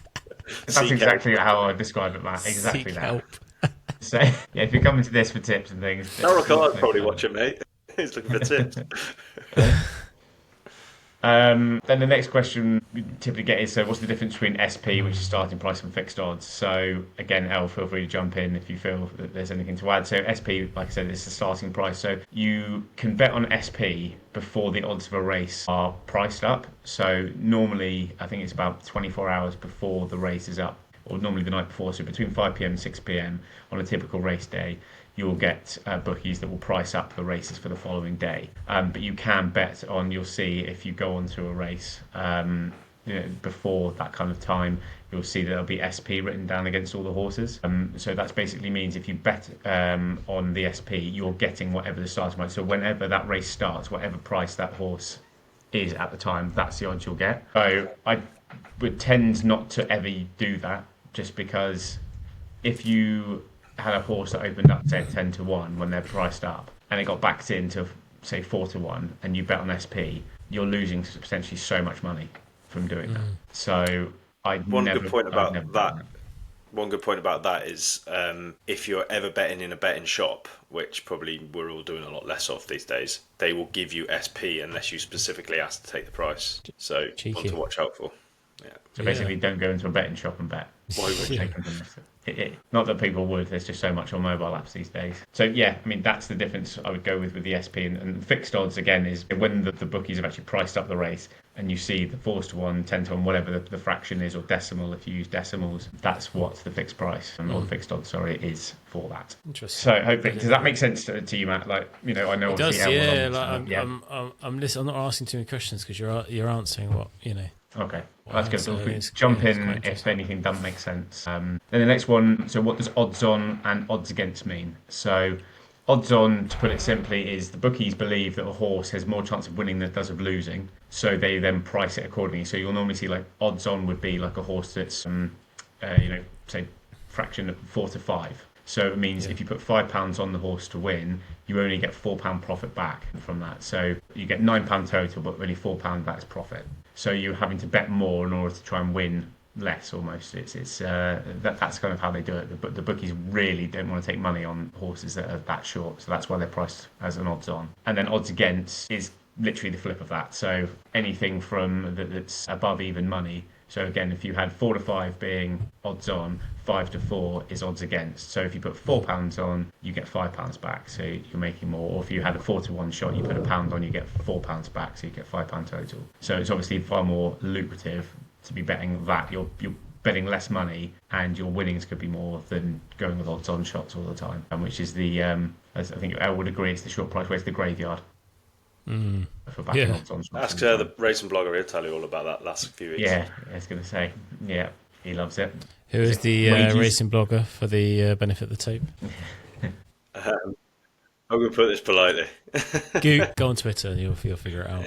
That's exactly how I describe it, Matt. Exactly Seek that. help. So yeah, if you're coming to this for tips and things, Darryl Carr's probably watching, mate. He's looking for tips. Then the next question we typically get is, so what's the difference between SP, which is starting price, and fixed odds? So again, Elle, feel free to jump in if you feel that there's anything to add. So SP, like I said, is the starting price. So you can bet on SP before the odds of a race are priced up. So normally, I think it's about 24 hours before the race is up, or normally the night before. So between 5 p.m. and 6 p.m. on a typical race day, you'll get bookies that will price up the races for the following day. But you can bet on, you'll see if you go onto a race before that kind of time, you'll see that there'll be SP written down against all the horses. So that basically means if you bet on the SP, you're getting whatever the starting price. So whenever that race starts, whatever price that horse is at the time, that's the odds you'll get. So I would tend not to ever do that, just because if you had a horse that opened up, say, 10 to 1 when they're priced up, and it got backed into, say, 4 to 1, and you bet on SP, you're losing potentially so much money from doing that. So One good point about that is if you're ever betting in a betting shop, which probably we're all doing a lot less of these days, they will give you SP unless you specifically ask to take the price. So one to watch out for. Yeah. So basically, don't go into a betting shop and bet. Why would you? Not that people would. There's just so much on mobile apps these days. So yeah, I mean, that's the difference I would go with the SP. And fixed odds, again, is when the bookies have actually priced up the race and you see the 4 to 1, 10 to 1, whatever the fraction is, or decimal if you use decimals, that's what the fixed price, or the fixed odds, is for that. Interesting. So hopefully, does that make sense to you, Matt? Like, I know it does. obviously I'm listening. I'm not asking too many questions because you're answering what. Okay, well, that's good. So Feel free to jump in if anything doesn't make sense. Then the next one, so what does odds on and odds against mean? So odds on, to put it simply, is the bookies believe that a horse has more chance of winning than it does of losing, so they then price it accordingly. So you'll normally see, like, odds on would be like a horse that's, say, fraction of 4 to 5. So it means if you put £5 on the horse to win, you only get £4 profit back from that. So you get £9 total, but only £4 back as profit. So you're having to bet more in order to try and win less, almost. That's kind of how they do it. But the bookies really don't want to take money on horses that are that short, so that's why they're priced as an odds on. And then odds against is literally the flip of that. So anything from that's above even money. So again, if you had 4 to 5 being odds on, 5 to 4 is odds against. So if you put £4 on, you get £5 back, so you're making more. Or if you had a 4 to 1 shot, you put £1 on, you get £4 back, so you get £5 total. So it's obviously far more lucrative to be betting that. You're betting less money, and your winnings could be more than going with odds on shots all the time, which is the, as I think Elle would agree, it's the short price race, the graveyard. For backing odds on shots. Ask the racing blogger, he'll tell you all about that last few weeks. Yeah, I was going to say, yeah, he loves it. Who is the racing blogger for the benefit of the tape? I'm going to put this politely. Go on Twitter and you'll figure it out.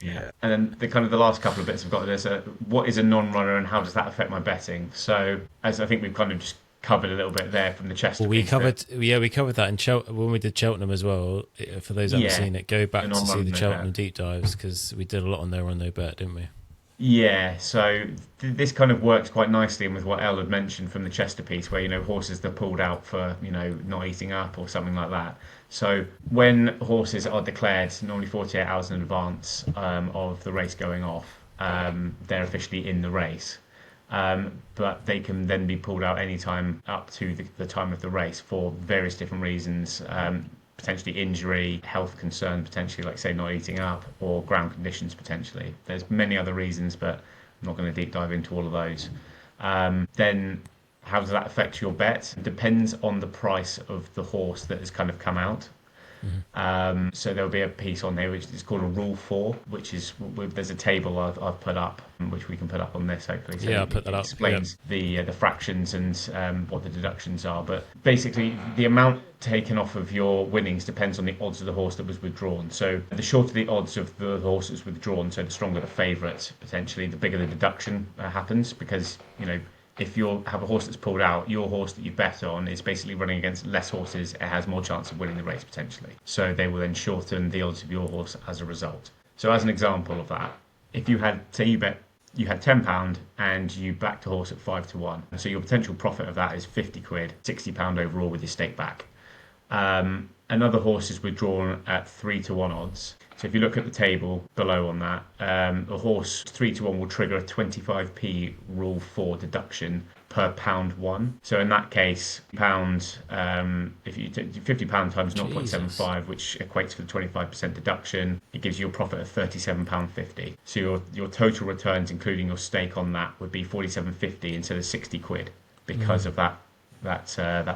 Yeah. And then the last couple of bits I've got, there's what is a non-runner and how does that affect my betting? So as I think we've kind of just covered a little bit there from the Chester. Well, we covered that in when we did Cheltenham as well. For those who haven't seen it, go back to see the Cheltenham deep dives, because we did a lot on there on no bet, didn't we? Yeah, so this kind of works quite nicely with what Elle had mentioned from the Chester piece, where horses that are pulled out for not eating up or something like that. So when horses are declared normally 48 hours in advance of the race going off, they're officially in the race. But they can then be pulled out anytime up to the time of the race for various different reasons, potentially injury, health concern, potentially, like say, not eating up, or ground conditions potentially. There's many other reasons, but I'm not going to deep dive into all of those. Then how does that affect your bet? It depends on the price of the horse that has kind of come out. So there'll be a piece on there which is called a Rule 4, which is, there's a table I've put up, which we can put up on this hopefully. So I'll put that up. Explains the fractions and what the deductions are. But basically, the amount taken off of your winnings depends on the odds of the horse that was withdrawn. So the shorter the odds of the horse that's withdrawn, so the stronger the favourite potentially, the bigger the deduction happens, because if you have a horse that's pulled out, your horse that you bet on is basically running against less horses. It has more chance of winning the race potentially. So they will then shorten the odds of your horse as a result. So as an example of that, if you had, say you bet you had £10 and you backed a horse at 5-1. So your potential profit of that is £50, £60 overall with your stake back. Another horse is withdrawn at 3-1 odds. So if you look at the table below on that, a horse 3-1 will trigger a 25p Rule 4 deduction per pound won. So in that case, if you take £50 times 0.75, which equates to the 25% deduction, it gives you a profit of £37.50. So your total returns, including your stake on that, would be £47.50 instead of £60 because of that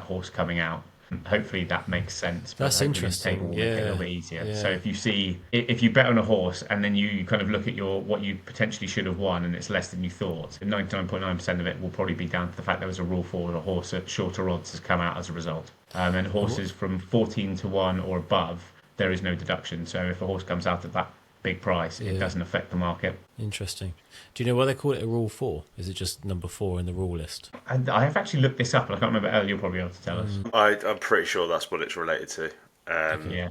horse coming out. Hopefully that makes sense. That's interesting. Make it a little bit easier. So if you bet on a horse and then you kind of look at what you potentially should have won and it's less than you thought, 99.9% of it will probably be down to the fact there was a rule for a horse at shorter odds has come out as a result. And horses from 14-1 or above, there is no deduction. So if a horse comes out at that big price, it doesn't affect the market. Interesting. Do you know why they call it a Rule 4? Is it just number 4 in the rule list? And I have actually looked this up, and I can't remember. Elliot, you'll probably be able to tell us. I'm pretty sure that's what it's related to. Yeah.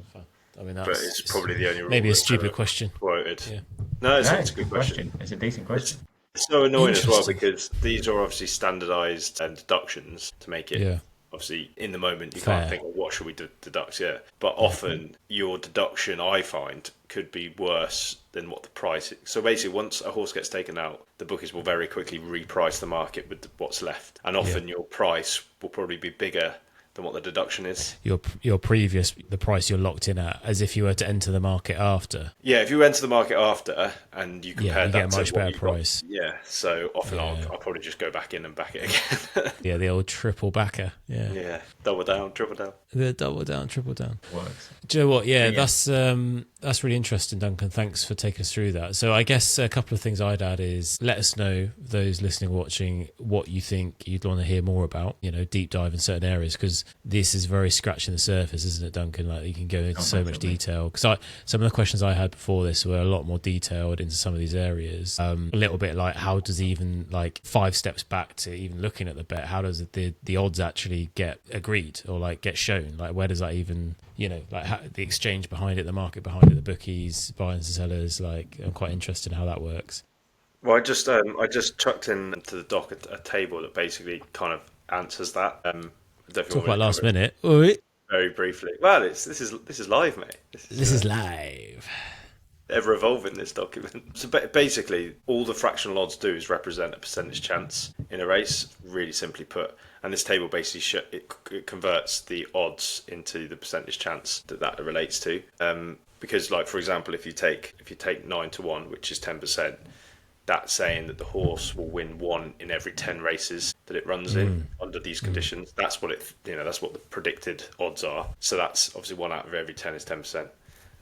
I mean, But it's probably the only rule. Maybe a that's stupid question. Quoted. Yeah. No, it's a good question. It's a decent question. It's so annoying as well Interesting. because these are obviously standardised deductions to make it. Obviously, in the moment, you can't think, well, what should we deduct yet? But often, your deduction, I find, could be worse than what the price is. So basically, once a horse gets taken out, the bookies will very quickly reprice the market with what's left. And often, your price will probably be bigger than what the deduction is. Your previous, the price you're locked in at, as if you were to enter the market after. Yeah, if you enter the market after and you compare you that get a much to better what you've got, price. So often I'll probably just go back in and back it again. Yeah, the old triple backer. Yeah, double down, triple down. The double down, triple down. Works. Do you know what? Yeah, that's really interesting, Duncan. Thanks for taking us through that. So I guess a couple of things I'd add is let us know, those listening, watching, what you think you'd want to hear more about. Deep dive in certain areas, because this is very scratching the surface, isn't it, Duncan? Like you can go into so much detail. Because some of the questions I had before this were a lot more detailed into some of these areas. A little bit like how does even like 5 steps back to even looking at the bet? How does the odds actually get agreed or like get shown? Like where does that even, like how, the exchange behind it, the market behind it, the bookies, buyers and sellers, like I'm quite interested in how that works. Well, I just chucked into the doc a table that basically kind of answers that. Talk about last minute. Very briefly. Well, this is live, mate. This is live. Ever evolving, this document. So basically, all the fractional odds do is represent a percentage chance in a race, really simply put. And this table basically it converts the odds into the percentage chance that relates to. Because, like for example, if you take 9-1, which is 10%, that's saying that the horse will win 1 in every 10 races that it runs in under these conditions. That's what that's what the predicted odds are. So that's obviously 1 out of every 10 is 10%.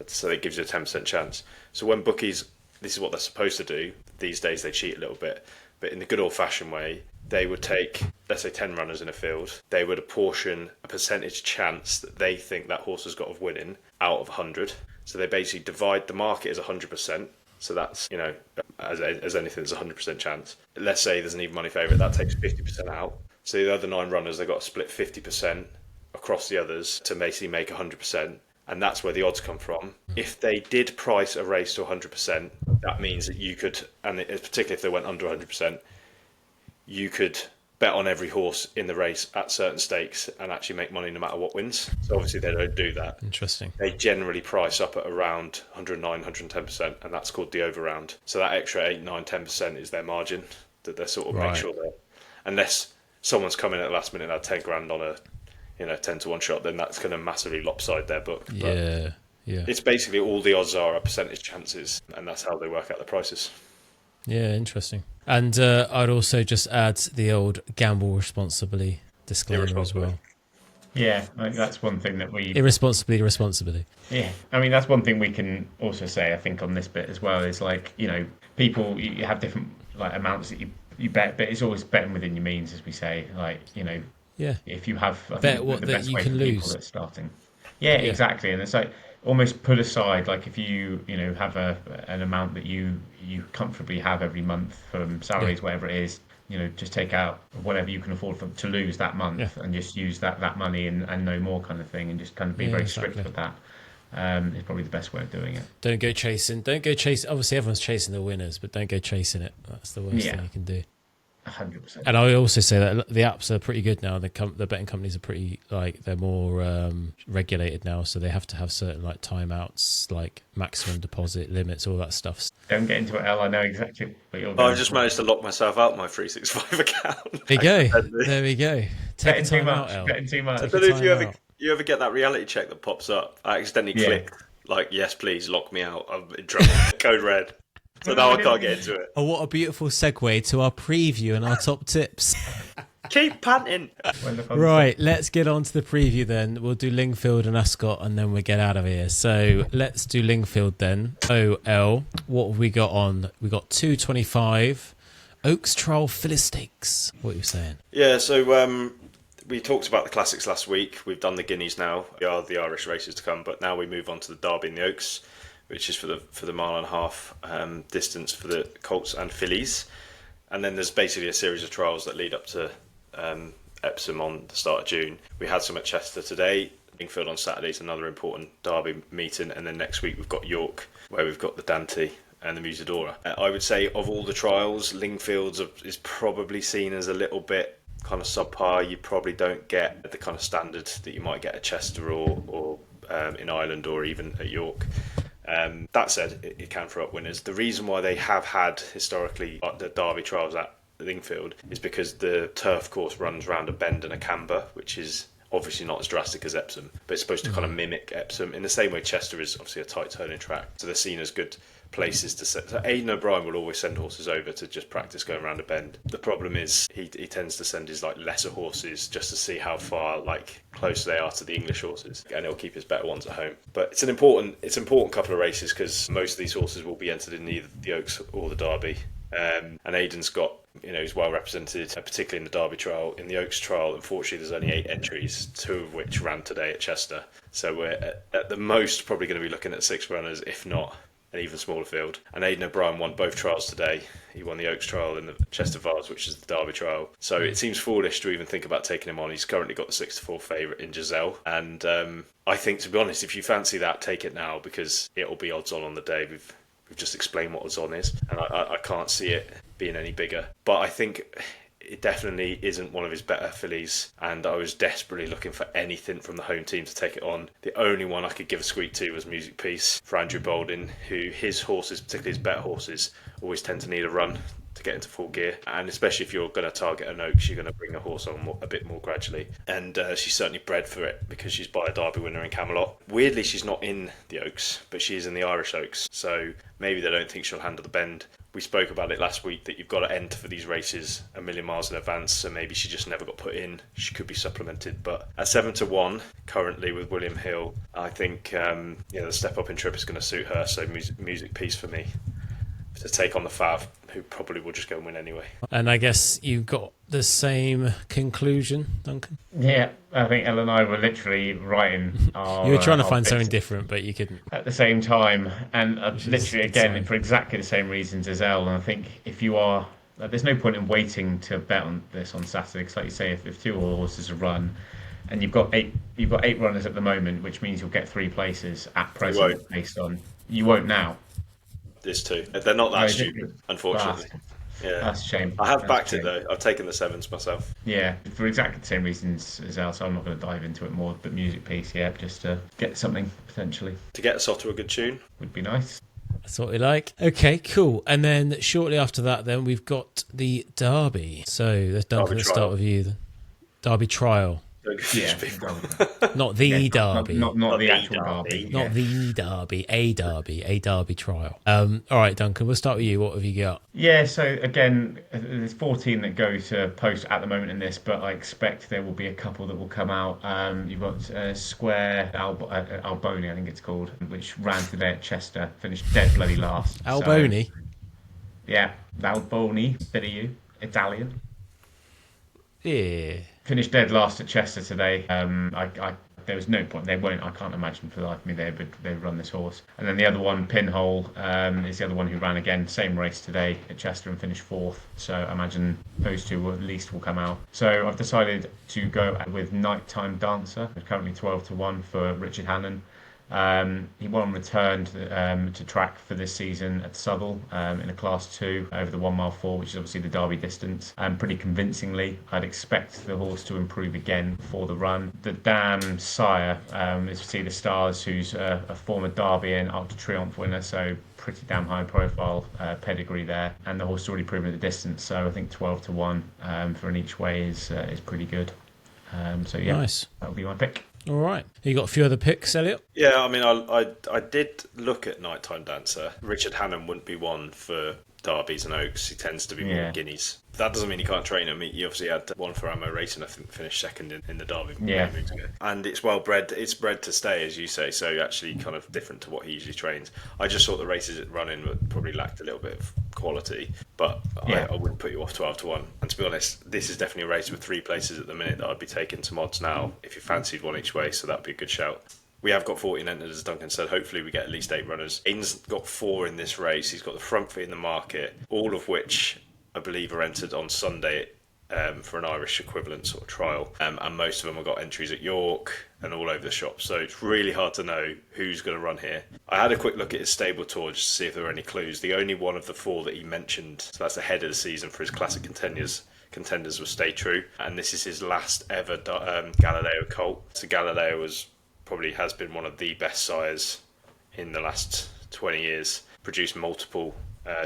So it gives you a 10% chance. So when bookies, this is what they're supposed to do. These days they cheat a little bit, but in the good old-fashioned way, they would take, let's say, 10 runners in a field. They would apportion a percentage chance that they think that horse has got of winning out of 100. So they basically divide the market as 100%. So that's, as anything, there's a 100% chance. Let's say there's an even money favourite, that takes 50% out. So the other 9 runners, they've got to split 50% across the others to basically make 100%. And that's where the odds come from. If they did price a race to 100%, that means that you could, and particularly if they went under 100%, you could bet on every horse in the race at certain stakes and actually make money no matter what wins. So obviously they don't do that. Interesting. They generally price up at around 109, 110%, and that's called the over round. So that extra 8, 9, 10% is their margin that they sort of make sure that, unless someone's come in at the last minute and had 10 grand on a 10-1 shot, then that's going to massively lopside their book. Yeah. It's basically all the odds are percentage chances, and that's how they work out the prices. Yeah, interesting. And I'd also just add the old gamble responsibly disclaimer as well. Yeah, I think that's one thing that we... Irresponsibly. Yeah, I mean, that's one thing we can also say, I think, on this bit as well, is like, people, you have different like amounts that you bet, but it's always betting within your means, as we say. Like, if you have... Bet what that you can lose. That's starting. Yeah, exactly. And it's like, almost put aside, like if you have an amount that you comfortably have every month from salaries, whatever it is, just take out whatever you can afford to lose that month and just use that money and no more kind of thing, and just kind of be very strict with that. is probably the best way of doing it. Don't go chasing. Obviously, everyone's chasing the winners, but don't go chasing it. That's the worst thing you can do. 100%. And I also say that the apps are pretty good now. The betting companies are pretty, like, they're more regulated now, so they have to have certain, like, timeouts, like maximum deposit limits, all that stuff. Don't get into it, El. I know exactly what you're going I've just managed to lock myself out my 365 account. There you go. There we go. Take a time out, El. Betting too much. I don't know if you ever get that reality check that pops up. I accidentally clicked, like, yes, please, lock me out. I'm in trouble. Code red. So now I can't get into it. Oh, what a beautiful segue to our preview and our top tips. Keep panting. Right, let's get on to the preview then. We'll do Lingfield and Ascot and then we'll get out of here. So let's do Lingfield then. OL, what have we got on? We got 225 Oaks Trial Filly Stakes. What are you saying? Yeah, so we talked about the classics last week. We've done the Guineas now. They are the Irish races to come, but now we move on to the Derby and the Oaks, which is for the mile and a half distance for the colts and fillies. And then there's basically a series of trials that lead up to Epsom on the start of June. We had some at Chester today. Lingfield on Saturday is another important Derby meeting. And then next week we've got York, where we've got the Dante and the Musadora. I would say of all the trials, Lingfield's is probably seen as a little bit kind of subpar. You probably don't get the kind of standard that you might get at Chester or in Ireland or even at York. That said, it can throw up winners. The reason why they have had historically the Derby trials at Lingfield is because the turf course runs round a bend and a camber, which is obviously not as drastic as Epsom, but it's supposed to kind of mimic Epsom in the same way Chester is obviously a tight turning track. So they're seen as good places to set. So Aidan O'Brien will always send horses over to just practice going around a bend. The problem is he tends to send his like lesser horses just to see how far like close they are to the English horses, and he'll keep his better ones at home. But it's an important couple of races because most of these horses will be entered in either the Oaks or the Derby. And Aidan's got, he's well represented, particularly in the Derby trial. In the Oaks trial, unfortunately, there's only 8 entries, 2 of which ran today at Chester. So we're at the most probably going to be looking at 6 runners, if not an even smaller field. And Aidan O'Brien won both trials today. He won the Oaks trial and the Chester Vase, which is the Derby trial. So it seems foolish to even think about taking him on. He's currently got the 6-4 favourite in Giselle. And I think, to be honest, if you fancy that, take it now because it'll be odds on the day. We've just explained what odds on is, and I can't see it being any bigger. But I think it definitely isn't one of his better fillies, and I was desperately looking for anything from the home team to take it on. The only one I could give a squeak to was Music Peace for Andrew Balding, who his horses, particularly his better horses, always tend to need a run to get into full gear, and especially if you're going to target an Oaks, you're going to bring a horse on a bit more gradually, and she's certainly bred for it because she's by a Derby winner in Callout. Weirdly, she's not in the Oaks, but she is in the Irish Oaks, so maybe they don't think she'll handle the bend. We spoke about it last week that you've got to enter for these races a million miles in advance, so maybe she just never got put in. She could be supplemented, but at 7-1 currently with William Hill, I think the step up in trip is going to suit her, so music piece for me to take on the Fav, who probably will just go and win anyway. And I guess you've got the same conclusion, Duncan? Yeah, I think Elle and I were literally writing our... You were trying to find something different, but you couldn't. At the same time, and literally, again, for exactly the same reasons as Elle, and I think if you are... there's no point in waiting to bet on this on Saturday, because like you say, if 2 horses are run, and you've got eight runners at the moment, which means you'll get 3 places at present based on... You won't now. There's 2. They're not that stupid, unfortunately. Yeah, that's a shame. I have backed it though. I've taken the 7s myself. Yeah, for exactly the same reasons as Elle, so I'm not going to dive into it more. But music piece, yeah, just to get something potentially. To get us off to a good tune would be nice. That's what we like. Okay, cool. And then shortly after that, then we've got the Derby. So let's start with you. The Derby trial. Yeah, not the Derby. Not the actual Derby. Not the Derby. A Derby trial. All right, Duncan, we'll start with you. What have you got? Yeah, so again, there's 14 that go to post at the moment in this, but I expect there will be a couple that will come out. You've got Square Alboni, I think it's called, which ran today at Chester, finished dead bloody last. Alboni? So, yeah, Alboni, bit of you, Italian. Yeah. Finished dead last at Chester today. There was no point. They won't. I can't imagine for the life of me they would run this horse. And then the other one, Pinhole, is the other one who ran again, same race today at Chester and finished 4th. So I imagine those 2 at least will come out. So I've decided to go with Nighttime Dancer. It's currently 12-1 for Richard Hannon. He won returned to track for this season at Southwell in a Class 2 over the 1 mile 4, which is obviously the Derby distance, pretty convincingly. I'd expect the horse to improve again for the run. The Dam Sire is Sea the Stars, who's a former Derby and Arc de Triomphe winner, so pretty damn high profile pedigree there, and the horse has already proven the distance, so I think 12 to 1 for an each way is pretty good. So yeah, nice. That'll be my pick. All right. You got a few other picks, Elliot? Yeah, I mean, I did look at Nighttime Dancer. Richard Hannon wouldn't be one for Derbies and Oaks. He tends to be more guineas. That doesn't mean he can't train him. He obviously had one for Ammo Racing, I think, finished second in the Derby. Yeah. And it's well bred. It's bred to stay, as you say, so actually kind of different to what he usually trains. I just thought the races it running probably lacked a little bit of quality, but I wouldn't put you off 12 to 1. And to be honest, this is definitely a race with 3 places at the minute that I'd be taking to mods now if you fancied one each way, so that'd be a good shout. We have got 14 entered, as Duncan said. Hopefully we get at least 8 runners. Aiden's got 4 in this race. He's got the front feet in the market, all of which I believe are entered on Sunday for an Irish equivalent sort of trial. And most of them have got entries at York and all over the shop. So it's really hard to know who's going to run here. I had a quick look at his stable tour just to see if there were any clues. The only one of the 4 that he mentioned, so that's ahead of the season for his classic contenders was Stay True. And this is his last ever Galileo colt. So Galileo probably has been one of the best sires in the last 20 years. Produced multiple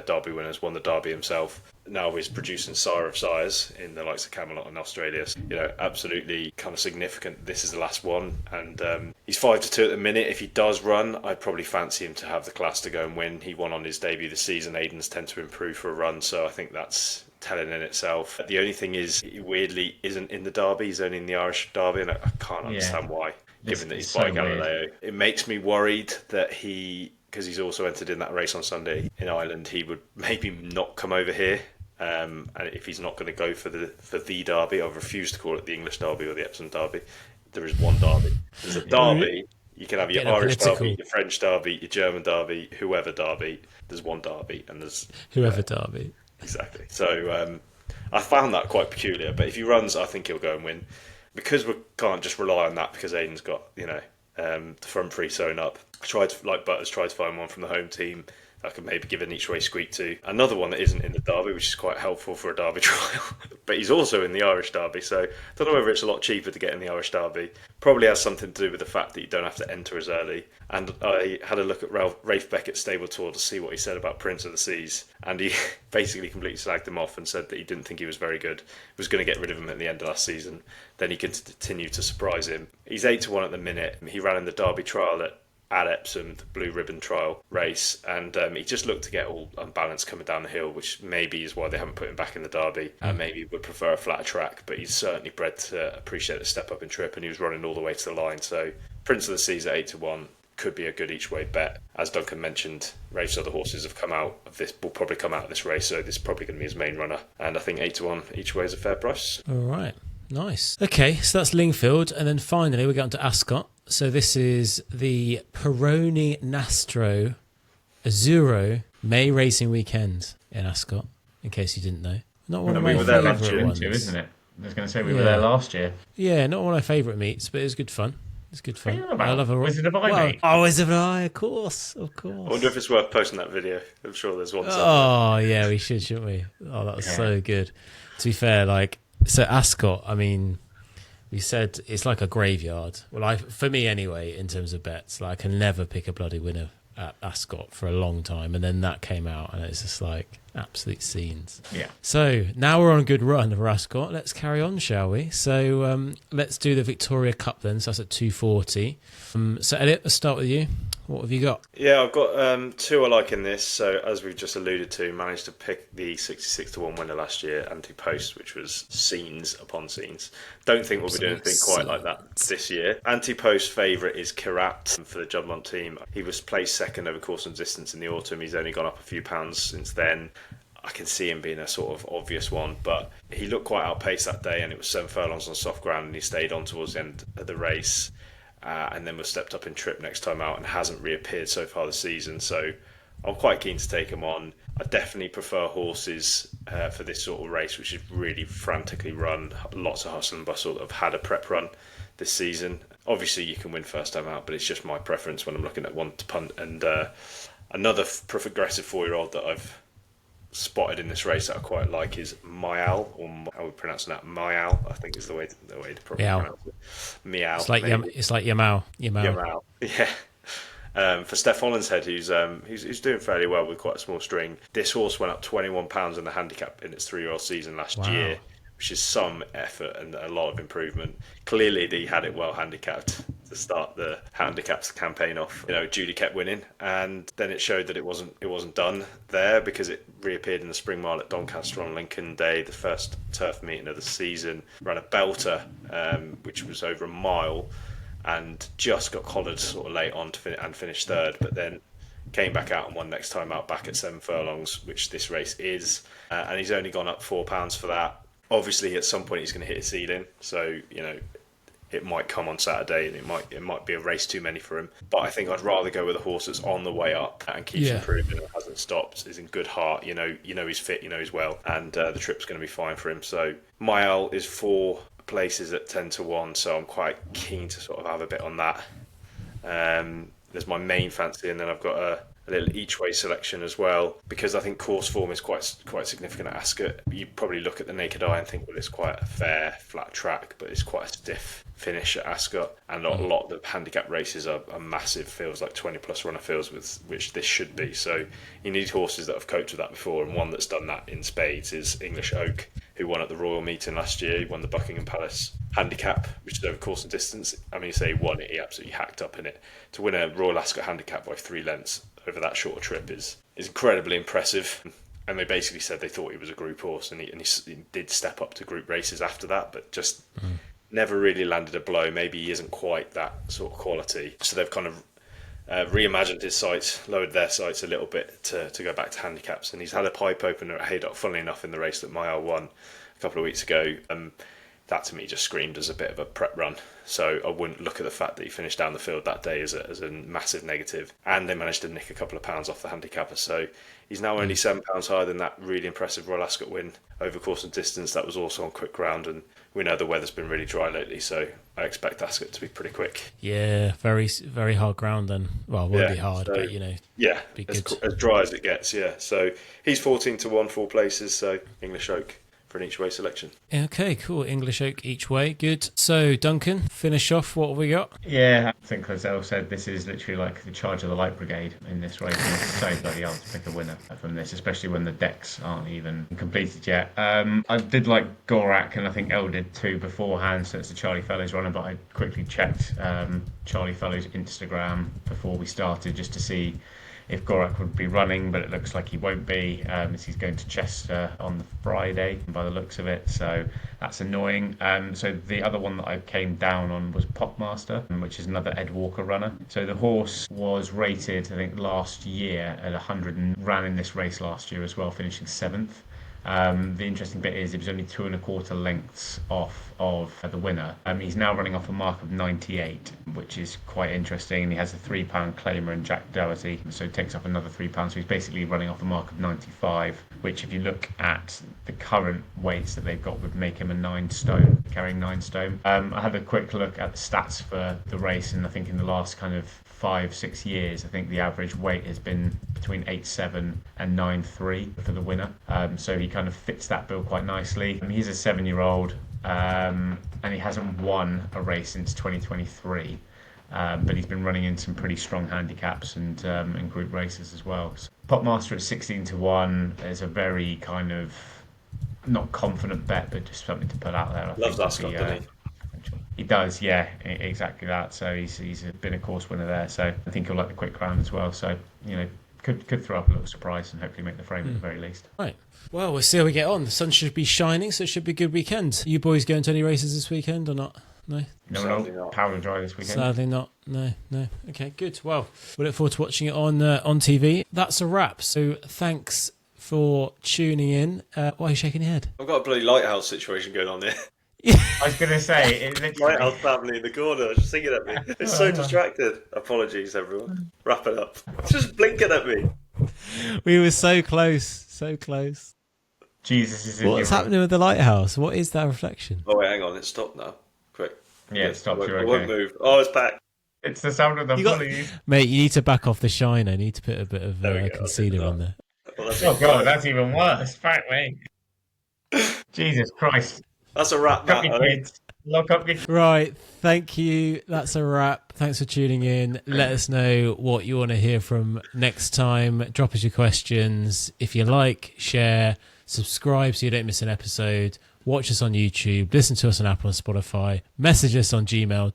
Derby winners, won the Derby himself. Now he's producing sire of sires in the likes of Callout in Australia. So, absolutely kind of significant. This is the last one, and he's 5 to 2 at the minute. If he does run, I'd probably fancy him to have the class to go and win. He won on his debut this season. Aiden's tend to improve for a run, so I think that's telling in itself. The only thing is, he weirdly isn't in the Derby. He's only in the Irish Derby, and I can't understand why. Given that he's by Galileo, it makes me worried that because he's also entered in that race on Sunday in Ireland, he would maybe not come over here. And if he's not going to go for the Derby, I've refused to call it the English Derby or the Epsom Derby. There is one Derby. There's a Derby. You can have your Irish Derby, your French Derby, your German Derby, whoever Derby. There's one Derby, and there's whoever Derby. Exactly. So I found that quite peculiar. But if he runs, I think he'll go and win. Because we can't just rely on that, because Aiden's got the front 3 sewn up. I tried, like Butters, to find one from the home team that I could maybe give an each way squeak to. Another one that isn't in the Derby, which is quite helpful for a Derby trial, but he's also in the Irish Derby, so I don't know whether it's a lot cheaper to get in the Irish Derby. Probably has something to do with the fact that you don't have to enter as early. And I had a look at Rafe Beckett's stable tour to see what he said about Prince of the Seas, and he basically completely slagged him off and said that he didn't think he was very good. He was going to get rid of him at the end of last season. Then he continued to surprise him. He's 8 to 1 at the minute. He ran in the Derby trial at Epsom, the Blue Ribbon Trial race, and he just looked to get all unbalanced coming down the hill, which maybe is why they haven't put him back in the Derby. And maybe would prefer a flatter track, but he's certainly bred to appreciate the step up in trip, and he was running all the way to the line. So Prince of the Seas at 8 to 1 could be a good each way bet. As Duncan mentioned, Rafe's other horses have come out of this, will probably come out of this race, so this is probably going to be his main runner, and I think 8 to 1 each way is a fair price. All right. Nice. Okay, so that's Lingfield, and then finally we get on to Ascot. So this is the Peroni Nastro Azzurro May Racing Weekend in Ascot, in case you didn't know. Not one of my favourite ones. Isn't it? I was going to say we were there last year. Yeah, not one of my favourite meets, but it was good fun. It's good fun. I love a Wizard of Eye, mate. Oh, Wizard of Eye, of course. I wonder if it's worth posting that video. I'm sure there's one. Oh, yeah, we should, shouldn't we? Oh, that was so good. To be fair, so Ascot, I mean, we said it's like a graveyard. Well, for me anyway, in terms of bets, I can never pick a bloody winner at Ascot for a long time, and then that came out, and it's just absolute scenes. Yeah. So now we're on a good run for Ascot. Let's carry on, shall we? So let's do the Victoria Cup then. So that's at 2:40. So Elliot, let's start with you. What have you got? Yeah, I've got 2 I like in this. So as we've just alluded to, managed to pick the 66 to 1 winner last year, Anti-Post, which was scenes upon scenes. Don't think we'll be doing anything quite like that this year. Anti-Post favourite is Callout for the Juddmonte team. He was placed second over course and distance in the autumn. He's only gone up a few pounds since then. I can see him being a sort of obvious one, but he looked quite outpaced that day, and it was 7 furlongs on soft ground, and he stayed on towards the end of the race. And then was stepped up in trip next time out and hasn't reappeared so far this season. So I'm quite keen to take him on. I definitely prefer horses for this sort of race, which is really frantically run, lots of hustle and bustle that have had a prep run. this season. Obviously, you can win first time out, but it's just my preference when I'm looking at one to punt. And another progressive 4-year-old that I've spotted in this race that I quite like is Mayal, or how we pronounce that? Mayal, I think is the way to probably pronounce it. Meow. It's like Yamal. Yamal. Yeah. For Steph Hollinshead, who's doing fairly well with quite a small string. This horse went up £21 in the handicap in its 3-year-old season last year, which is some effort and a lot of improvement. Clearly, he had it well handicapped to start the handicaps campaign off. Judy kept winning, and then it showed that it wasn't done there, because it reappeared in the Spring Mile at Doncaster on Lincoln Day, the first turf meeting of the season. Ran a belter, which was over a mile, and just got collared sort of late on and finished third, but then came back out and won next time out back at 7 furlongs, which this race is, and he's only gone up £4 for that. Obviously, at some point he's going to hit a ceiling, so it might come on Saturday, and it might be a race too many for him. But I think I'd rather go with a horse that's on the way up and keeps improving and hasn't stopped, is in good heart. He's fit, he's well, and the trip's going to be fine for him. So Mayal is 4 places at 10-1, so I'm quite keen to sort of have a bit on that. There's my main fancy, and then I've got a little each way selection as well, because I think course form is quite significant at Ascot. You probably look at the naked eye and think, well, it's quite a fair flat track, but it's quite a stiff finish at Ascot, and a lot of the handicap races are massive fields, like 20 plus runner fields, with which this should be. So you need horses that have coped with that before, and one that's done that in spades is English Oak, who won at the Royal Meeting last year. He won the Buckingham Palace handicap, which is over course and distance. I mean, you say he won it, he absolutely hacked up in it. To win a Royal Ascot handicap by 3 lengths over that short trip is incredibly impressive. And they basically said they thought he was a group horse, and he did step up to group races after that, but just never really landed a blow. Maybe he isn't quite that sort of quality. So they've kind of reimagined his sights, lowered their sights a little bit to go back to handicaps. And he's had a pipe opener at Haydock, funnily enough, in the race that Mayal won a couple of weeks ago. That to me just screamed as a bit of a prep run. So I wouldn't look at the fact that he finished down the field that day as a massive negative. And they managed to nick a couple of pounds off the handicapper. So he's now only £7 higher than that really impressive Royal Ascot win over course and distance. That was also on quick ground, and we know the weather's been really dry lately, so I expect Ascot to be pretty quick. Yeah, very, very hard ground then. Well, it won't be hard, but yeah, be good. As dry as it gets, yeah. So he's 14-1, 4 places, so English Oak for an each way selection. Okay, cool. English Oak each way. Good. So, Duncan, finish off. What have we got? Yeah, I think as El said, this is literally like the charge of the Light Brigade in this race. And it's so bloody hard to pick a winner from this, especially when the decks aren't even completed yet. I did like Gorak, and I think El did too beforehand, so it's the Charlie Fellows runner, but I quickly checked Charlie Fellows' Instagram before we started just to see if Gorak would be running, but it looks like he won't be, as he's going to Chester on the Friday by the looks of it, so that's annoying. So the other one that I came down on was Popmaster, which is another Ed Walker runner. So the horse was rated, I think, last year at 100 and ran in this race last year as well, finishing 7th. The interesting bit is it was only 2.25 lengths off of the winner. He's now running off a mark of 98, which is quite interesting, and he has a £3 claimer in Jack Doherty, so it takes up another £3. So he's basically running off a mark of 95, which if you look at the current weights that they've got would make him a 9 stone, carrying 9 stone. I had a quick look at the stats for the race, and I think in the last kind of 5-6 years, I think the average weight has been between 8.7 and 9.3 for the winner. So he kind of fits that bill quite nicely. He's a 7-year-old, and he hasn't won a race since 2023. But he's been running in some pretty strong handicaps and in group races as well. So Popmaster at 16-1 is a very kind of not confident bet, but just something to put out there. Loves Ascot, doesn't he? He does, yeah, exactly that. So he's been a course winner there. So I think he'll like the quick round as well. So could throw up a little surprise and hopefully make the frame at the very least. Right. Well, we'll see how we get on. The sun should be shining, so it should be a good weekend. You boys going to any races this weekend or not? No? No, power and dry this weekend. Sadly not. No. Okay, good. Well, we look forward to watching it on TV. That's a wrap. So thanks for tuning in. Why are you shaking your head? I've got a bloody lighthouse situation going on here. I was going to say, it literally... Lighthouse family in the corner, just singing at me. It's so distracted. Apologies, everyone. Wrap it up. It's just blinking at me. We were so close, so close. Jesus is in What's happening with the lighthouse? What is that reflection? Oh, wait, hang on. It's stopped now. Quick. Yeah, it stops you. I won't Okay. move. Oh, it's back. It's the sound of the bullies. Mate, you need to back off the shine. I need to put a bit of There we go, concealer on there. Well, that's Oh god, that's even worse. Fuck me. Jesus Christ. That's a wrap, Lock up Matt. your I think. kids. Lock up your Right, thank you. That's a wrap. Thanks for tuning in. Let us know what you want to hear from next time. Drop us your questions. If you like, share, subscribe so you don't miss an episode. Watch us on YouTube. Listen to us on Apple and Spotify. Message us on Gmail,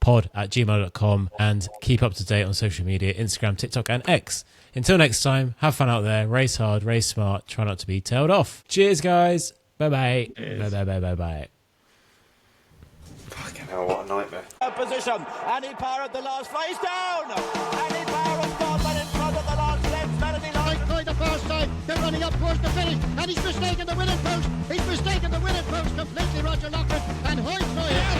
tailedoffpod@gmail.com, and keep up to date on social media, Instagram, TikTok, and X. Until next time, have fun out there. Race hard, race smart. Try not to be tailed off. Cheers, guys. Bye-bye. Bye-bye. Fucking hell, what a nightmare. Position. Any power at the last race down. Any power of Scotland in front of the last lens. Melanie Light. Right by the far side, they're running up towards the finish, and he's mistaken the winning post. He's mistaken the winning post completely, Roger Loughlin, and Hoyt through here.